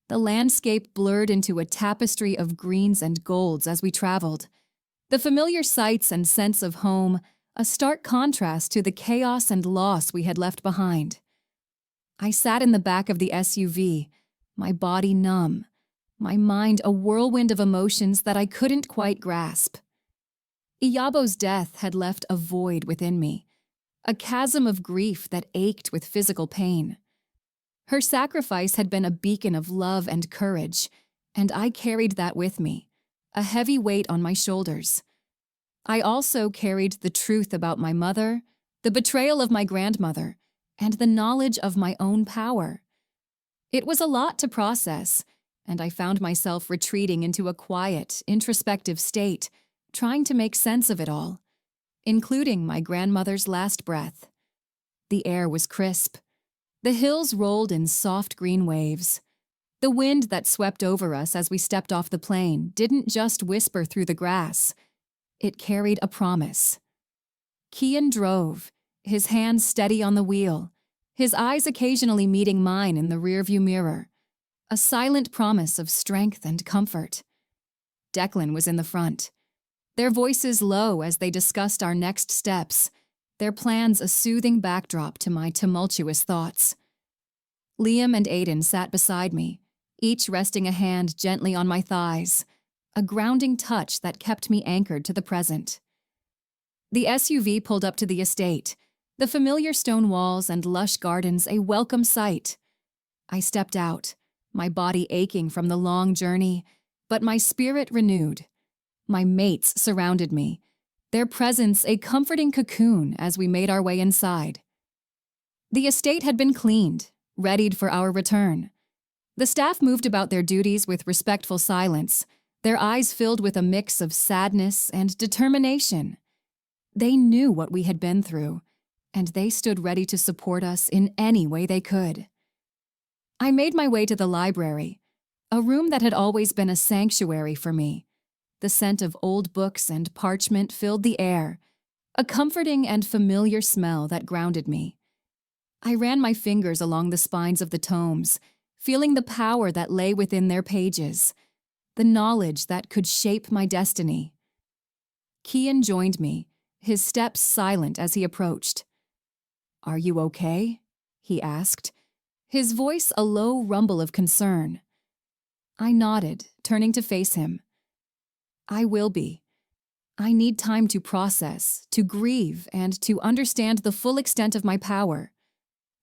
The landscape blurred into a tapestry of greens and golds as we traveled. The familiar sights and sense of home, a stark contrast to the chaos and loss we had left behind. I sat in the back of the SUV, my body numb, my mind a whirlwind of emotions that I couldn't quite grasp. Iyabo's death had left a void within me, a chasm of grief that ached with physical pain. Her sacrifice had been a beacon of love and courage, and I carried that with me, a heavy weight on my shoulders. I also carried the truth about my mother, the betrayal of my grandmother, and the knowledge of my own power. It was a lot to process, and I found myself retreating into a quiet, introspective state, trying to make sense of it all, including my grandmother's last breath. The air was crisp. The hills rolled in soft green waves. The wind that swept over us as we stepped off the plane didn't just whisper through the grass. It carried a promise. Kian drove, his hands steady on the wheel, his eyes occasionally meeting mine in the rearview mirror, a silent promise of strength and comfort. Declan was in the front, their voices low as they discussed our next steps, their plans a soothing backdrop to my tumultuous thoughts. Liam and Aiden sat beside me, each resting a hand gently on my thighs, a grounding touch that kept me anchored to the present. The SUV pulled up to the estate, the familiar stone walls and lush gardens a welcome sight. I stepped out, my body aching from the long journey, but my spirit renewed. My mates surrounded me, their presence a comforting cocoon as we made our way inside. The estate had been cleaned, readied for our return. The staff moved about their duties with respectful silence, their eyes filled with a mix of sadness and determination. They knew what we had been through, and they stood ready to support us in any way they could. I made my way to the library, a room that had always been a sanctuary for me. The scent of old books and parchment filled the air, a comforting and familiar smell that grounded me. I ran my fingers along the spines of the tomes, feeling the power that lay within their pages, the knowledge that could shape my destiny. Kian joined me, his steps silent as he approached. "Are you okay?" he asked, his voice a low rumble of concern. I nodded, turning to face him. "I will be. I need time to process, to grieve, and to understand the full extent of my power.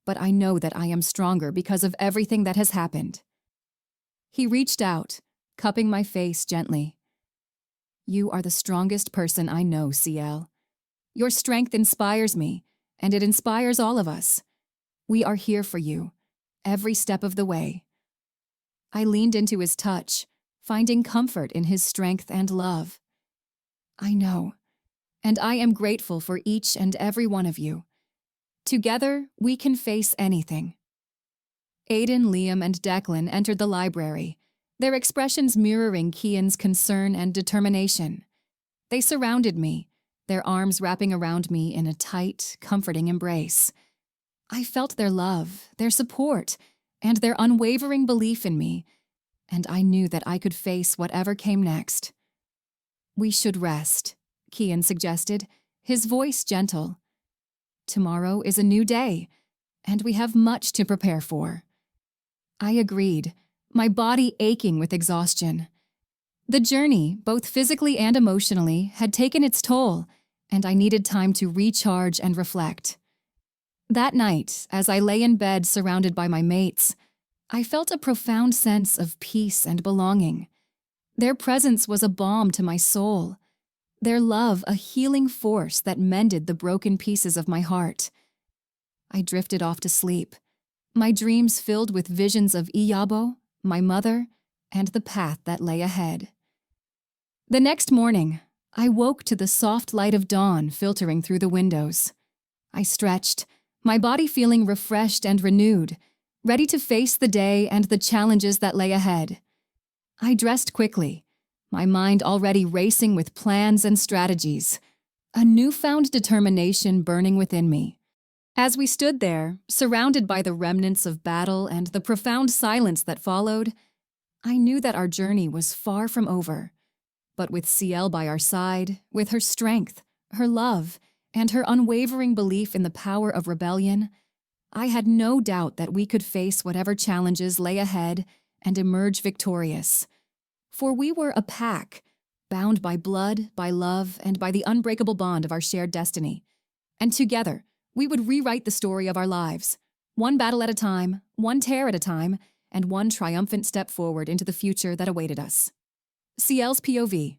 But I know that I am stronger because of everything that has happened." He reached out, cupping my face gently. "You are the strongest person I know, CL. Your strength inspires me, and it inspires all of us. We are here for you, every step of the way." I leaned into his touch, finding comfort in his strength and love. "I know, and I am grateful for each and every one of you. Together, we can face anything." Aiden, Liam, and Declan entered the library, their expressions mirroring Kian's concern and determination. They surrounded me, their arms wrapping around me in a tight, comforting embrace. I felt their love, their support, and their unwavering belief in me, and I knew that I could face whatever came next. "We should rest," Kian suggested, his voice gentle. "Tomorrow is a new day, and we have much to prepare for." I agreed, my body aching with exhaustion. The journey, both physically and emotionally, had taken its toll, and I needed time to recharge and reflect. That night, as I lay in bed surrounded by my mates, I felt a profound sense of peace and belonging. Their presence was a balm to my soul, their love a healing force that mended the broken pieces of my heart. I drifted off to sleep, my dreams filled with visions of Iyabo, my mother, and the path that lay ahead. The next morning, I woke to the soft light of dawn filtering through the windows. I stretched, my body feeling refreshed and renewed, ready to face the day and the challenges that lay ahead. I dressed quickly, my mind already racing with plans and strategies, a newfound determination burning within me. As we stood there, surrounded by the remnants of battle and the profound silence that followed, I knew that our journey was far from over. But with CL by our side, with her strength, her love, and her unwavering belief in the power of rebellion, I had no doubt that we could face whatever challenges lay ahead and emerge victorious. For we were a pack, bound by blood, by love, and by the unbreakable bond of our shared destiny. And together, we would rewrite the story of our lives, one battle at a time, one tear at a time, and one triumphant step forward into the future that awaited us. CL's POV.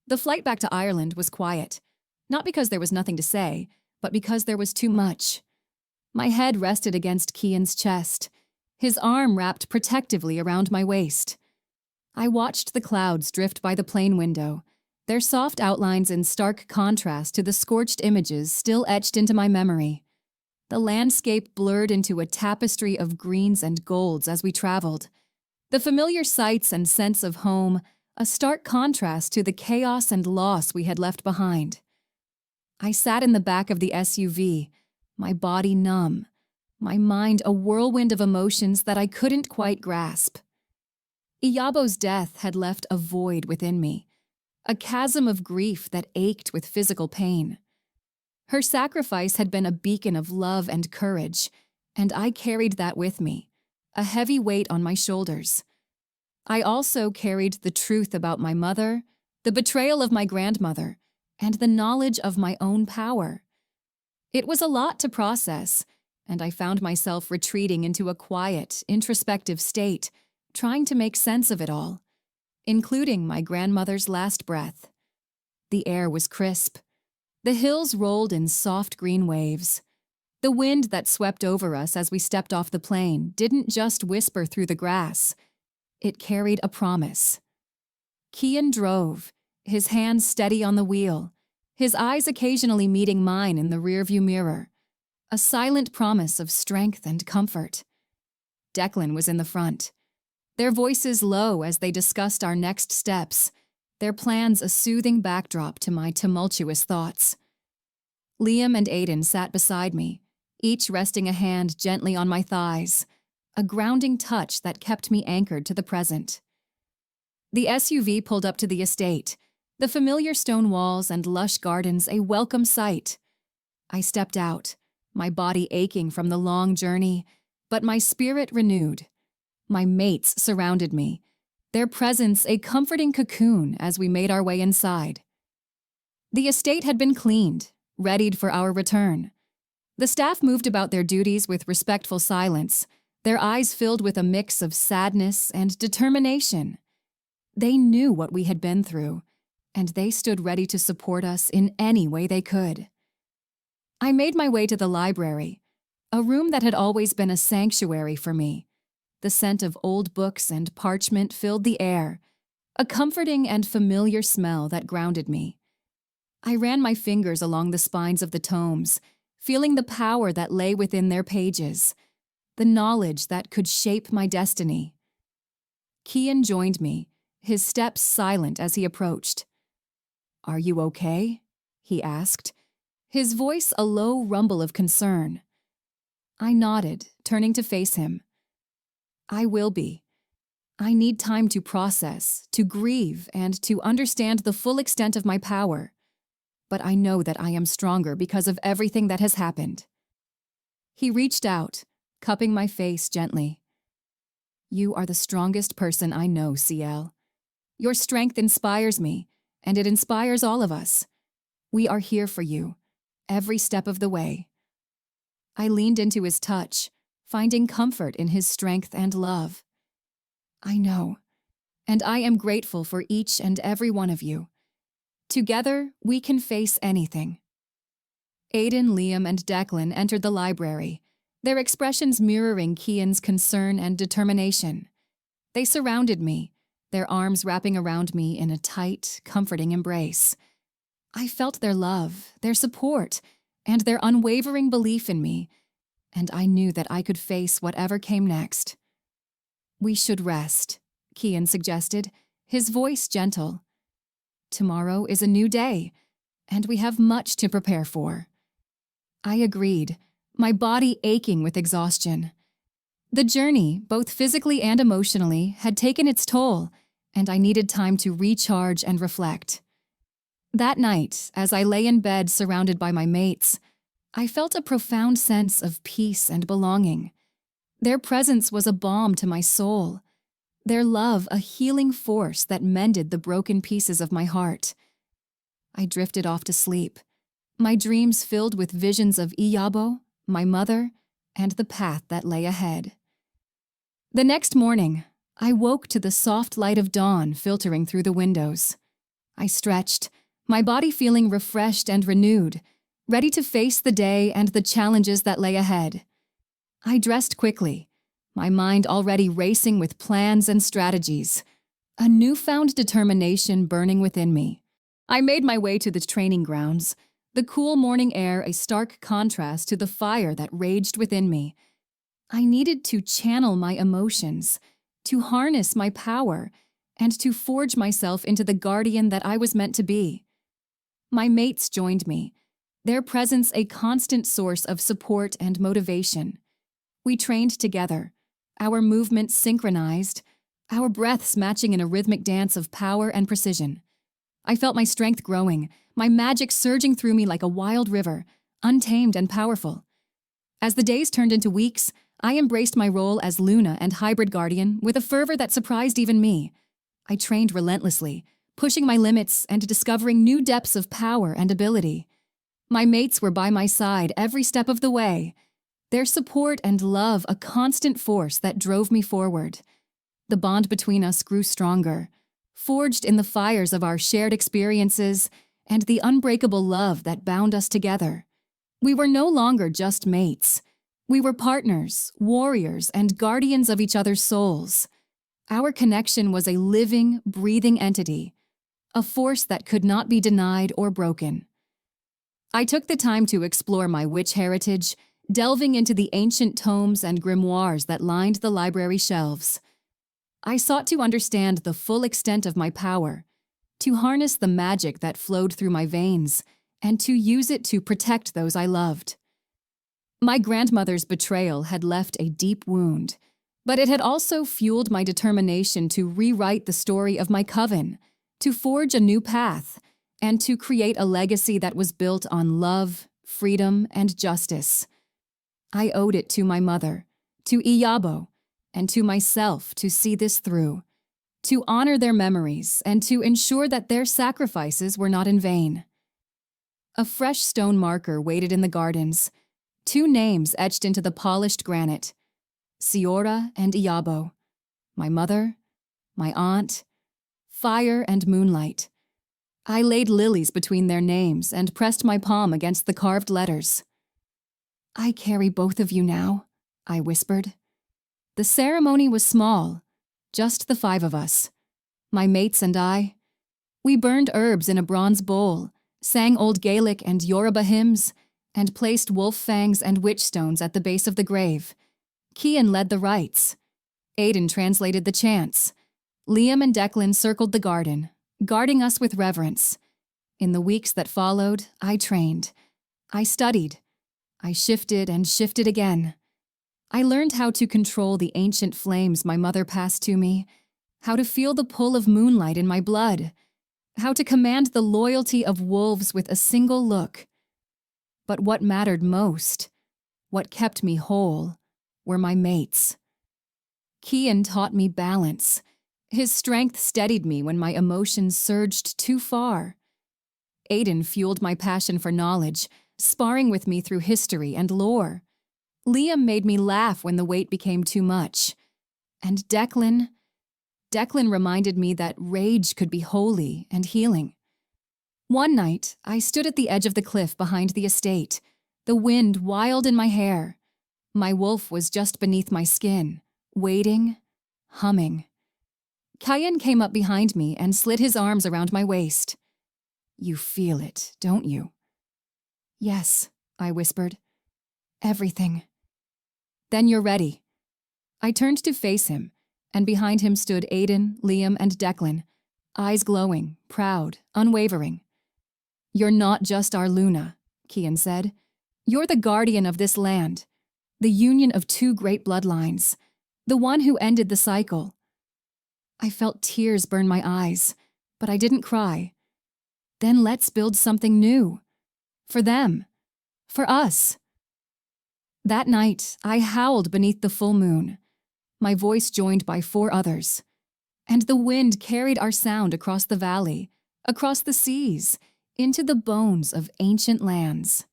The flight back to Ireland was quiet, not because there was nothing to say, but because there was too much. My head rested against Kian's chest, his arm wrapped protectively around my waist. I watched the clouds drift by the plane window, their soft outlines in stark contrast to the scorched images still etched into my memory. The landscape blurred into a tapestry of greens and golds as we traveled. The familiar sights and sense of home, a stark contrast to the chaos and loss we had left behind. I sat in the back of the SUV, my body numb, my mind a whirlwind of emotions that I couldn't quite grasp. Iyabo's death had left a void within me, a chasm of grief that ached with physical pain. Her sacrifice had been a beacon of love and courage, and I carried that with me, a heavy weight on my shoulders. I also carried the truth about my mother, the betrayal of my grandmother, and the knowledge of my own power. It was a lot to process, and I found myself retreating into a quiet, introspective state, trying to make sense of it all, including my grandmother's last breath. The air was crisp. The hills rolled in soft green waves. The wind that swept over us as we stepped off the plane didn't just whisper through the grass. It carried a promise. Kian drove, his hands steady on the wheel, his eyes occasionally meeting mine in the rearview mirror, a silent promise of strength and comfort. Declan was in the front, their voices low as they discussed our next steps, their plans a soothing backdrop to my tumultuous thoughts. Liam and Aiden sat beside me, each resting a hand gently on my thighs, a grounding touch that kept me anchored to the present. The SUV pulled up to the estate, the familiar stone walls and lush gardens a welcome sight. I stepped out, my body aching from the long journey, but my spirit renewed. My mates surrounded me, their presence a comforting cocoon as we made our way inside. The estate had been cleaned, readied for our return. The staff moved about their duties with respectful silence, their eyes filled with a mix of sadness and determination. They knew what we had been through, and they stood ready to support us in any way they could. I made my way to the library, a room that had always been a sanctuary for me. The scent of old books and parchment filled the air, a comforting and familiar smell that grounded me. I ran my fingers along the spines of the tomes, feeling the power that lay within their pages, the knowledge that could shape my destiny. Kian joined me, his steps silent as he approached. "Are you okay?" he asked, his voice a low rumble of concern. I nodded, turning to face him. I will be. I need time to process, to grieve, and to understand the full extent of my power. But I know that I am stronger because of everything that has happened. He reached out, cupping my face gently. You are the strongest person I know, CL. Your strength inspires me, and it inspires all of us. We are here for you, every step of the way. I leaned into his touch, finding comfort in his strength and love. I know, and I am grateful for each and every one of you. Together, we can face anything. Aiden, Liam, and Declan entered the library, their expressions mirroring Kian's concern and determination. They surrounded me, their arms wrapping around me in a tight, comforting embrace. I felt their love, their support, and their unwavering belief in me, and I knew that I could face whatever came next. We should rest, Kian suggested, his voice gentle. Tomorrow is a new day, and we have much to prepare for. I agreed, my body aching with exhaustion. The journey, both physically and emotionally, had taken its toll, and I needed time to recharge and reflect. That night, as I lay in bed surrounded by my mates, I felt a profound sense of peace and belonging. Their presence was a balm to my soul, their love a healing force that mended the broken pieces of my heart. I drifted off to sleep, my dreams filled with visions of Iyabo, my mother, and the path that lay ahead. The next morning, I woke to the soft light of dawn filtering through the windows. I stretched, my body feeling refreshed and renewed, ready to face the day and the challenges that lay ahead. I dressed quickly, my mind already racing with plans and strategies, a newfound determination burning within me. I made my way to the training grounds, the cool morning air a stark contrast to the fire that raged within me. I needed to channel my emotions, to harness my power, and to forge myself into the guardian that I was meant to be. My mates joined me, their presence a constant source of support and motivation. We trained together, our movements synchronized, our breaths matching in a rhythmic dance of power and precision. I felt my strength growing, my magic surging through me like a wild river, untamed and powerful. As the days turned into weeks, I embraced my role as Luna and hybrid guardian with a fervor that surprised even me. I trained relentlessly, pushing my limits and discovering new depths of power and ability. My mates were by my side every step of the way, their support and love a constant force that drove me forward. The bond between us grew stronger, forged in the fires of our shared experiences and the unbreakable love that bound us together. We were no longer just mates. We were partners, warriors, and guardians of each other's souls. Our connection was a living, breathing entity, a force that could not be denied or broken. I took the time to explore my witch heritage, delving into the ancient tomes and grimoires that lined the library shelves. I sought to understand the full extent of my power, to harness the magic that flowed through my veins, and to use it to protect those I loved. My grandmother's betrayal had left a deep wound, but it had also fueled my determination to rewrite the story of my coven, to forge a new path, and to create a legacy that was built on love, freedom, and justice. I owed it to my mother, to Iyabo, and to myself to see this through, to honor their memories and to ensure that their sacrifices were not in vain. A fresh stone marker waited in the gardens, 2 names etched into the polished granite, Siora and Iyabo, my mother, my aunt, fire and moonlight. I laid lilies between their names and pressed my palm against the carved letters. "I carry both of you now," I whispered. The ceremony was small, just the 5 of us, my mates and I. We burned herbs in a bronze bowl, sang Old Gaelic and Yoruba hymns, and placed wolf fangs and witch stones at the base of the grave. Kian led the rites. Aiden translated the chants. Liam and Declan circled the garden, guarding us with reverence. In the weeks that followed, I trained. I studied. I shifted and shifted again. I learned how to control the ancient flames my mother passed to me, how to feel the pull of moonlight in my blood, how to command the loyalty of wolves with a single look. But what mattered most, what kept me whole, were my mates. Kian taught me balance. His strength steadied me when my emotions surged too far. Aiden fueled my passion for knowledge, sparring with me through history and lore. Liam made me laugh when the weight became too much. And Declan reminded me that rage could be holy and healing. One night, I stood at the edge of the cliff behind the estate, the wind wild in my hair. My wolf was just beneath my skin, waiting, humming. Kian came up behind me and slid his arms around my waist. "You feel it, don't you?" "Yes," I whispered. "Everything." "Then you're ready." I turned to face him, and behind him stood Aiden, Liam, and Declan, eyes glowing, proud, unwavering. "You're not just our Luna," Kian said. "You're the guardian of this land, the union of 2 great bloodlines, the one who ended the cycle." I felt tears burn my eyes, but I didn't cry. Then let's build something new. For them. For us. That night, I howled beneath the full moon, my voice joined by 4 others. And the wind carried our sound across the valley, across the seas, into the bones of ancient lands.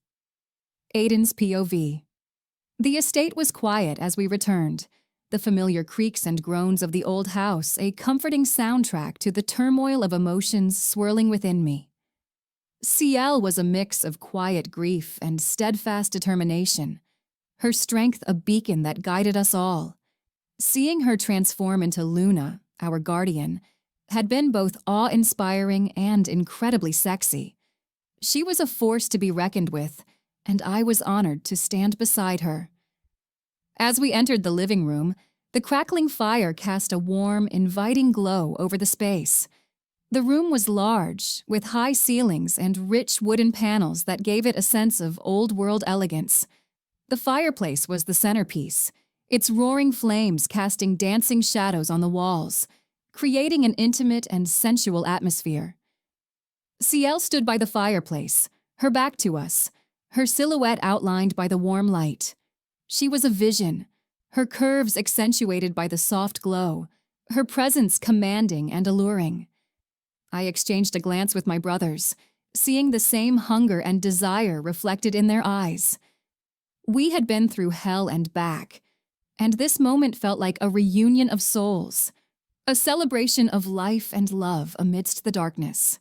Aiden's POV. The estate was quiet as we returned, the familiar creaks and groans of the old house a comforting soundtrack to the turmoil of emotions swirling within me. Ciel was a mix of quiet grief and steadfast determination, her strength a beacon that guided us all. Seeing her transform into Luna, our guardian, had been both awe-inspiring and incredibly sexy. She was a force to be reckoned with, and I was honored to stand beside her. As we entered the living room, the crackling fire cast a warm, inviting glow over the space. The room was large, with high ceilings and rich wooden panels that gave it a sense of old-world elegance. The fireplace was the centerpiece, its roaring flames casting dancing shadows on the walls, creating an intimate and sensual atmosphere. Ciel stood by the fireplace, her back to us, her silhouette outlined by the warm light. She was a vision, her curves accentuated by the soft glow, her presence commanding and alluring. I exchanged a glance with my brothers, seeing the same hunger and desire reflected in their eyes. We had been through hell and back, and this moment felt like a reunion of souls, a celebration of life and love amidst the darkness.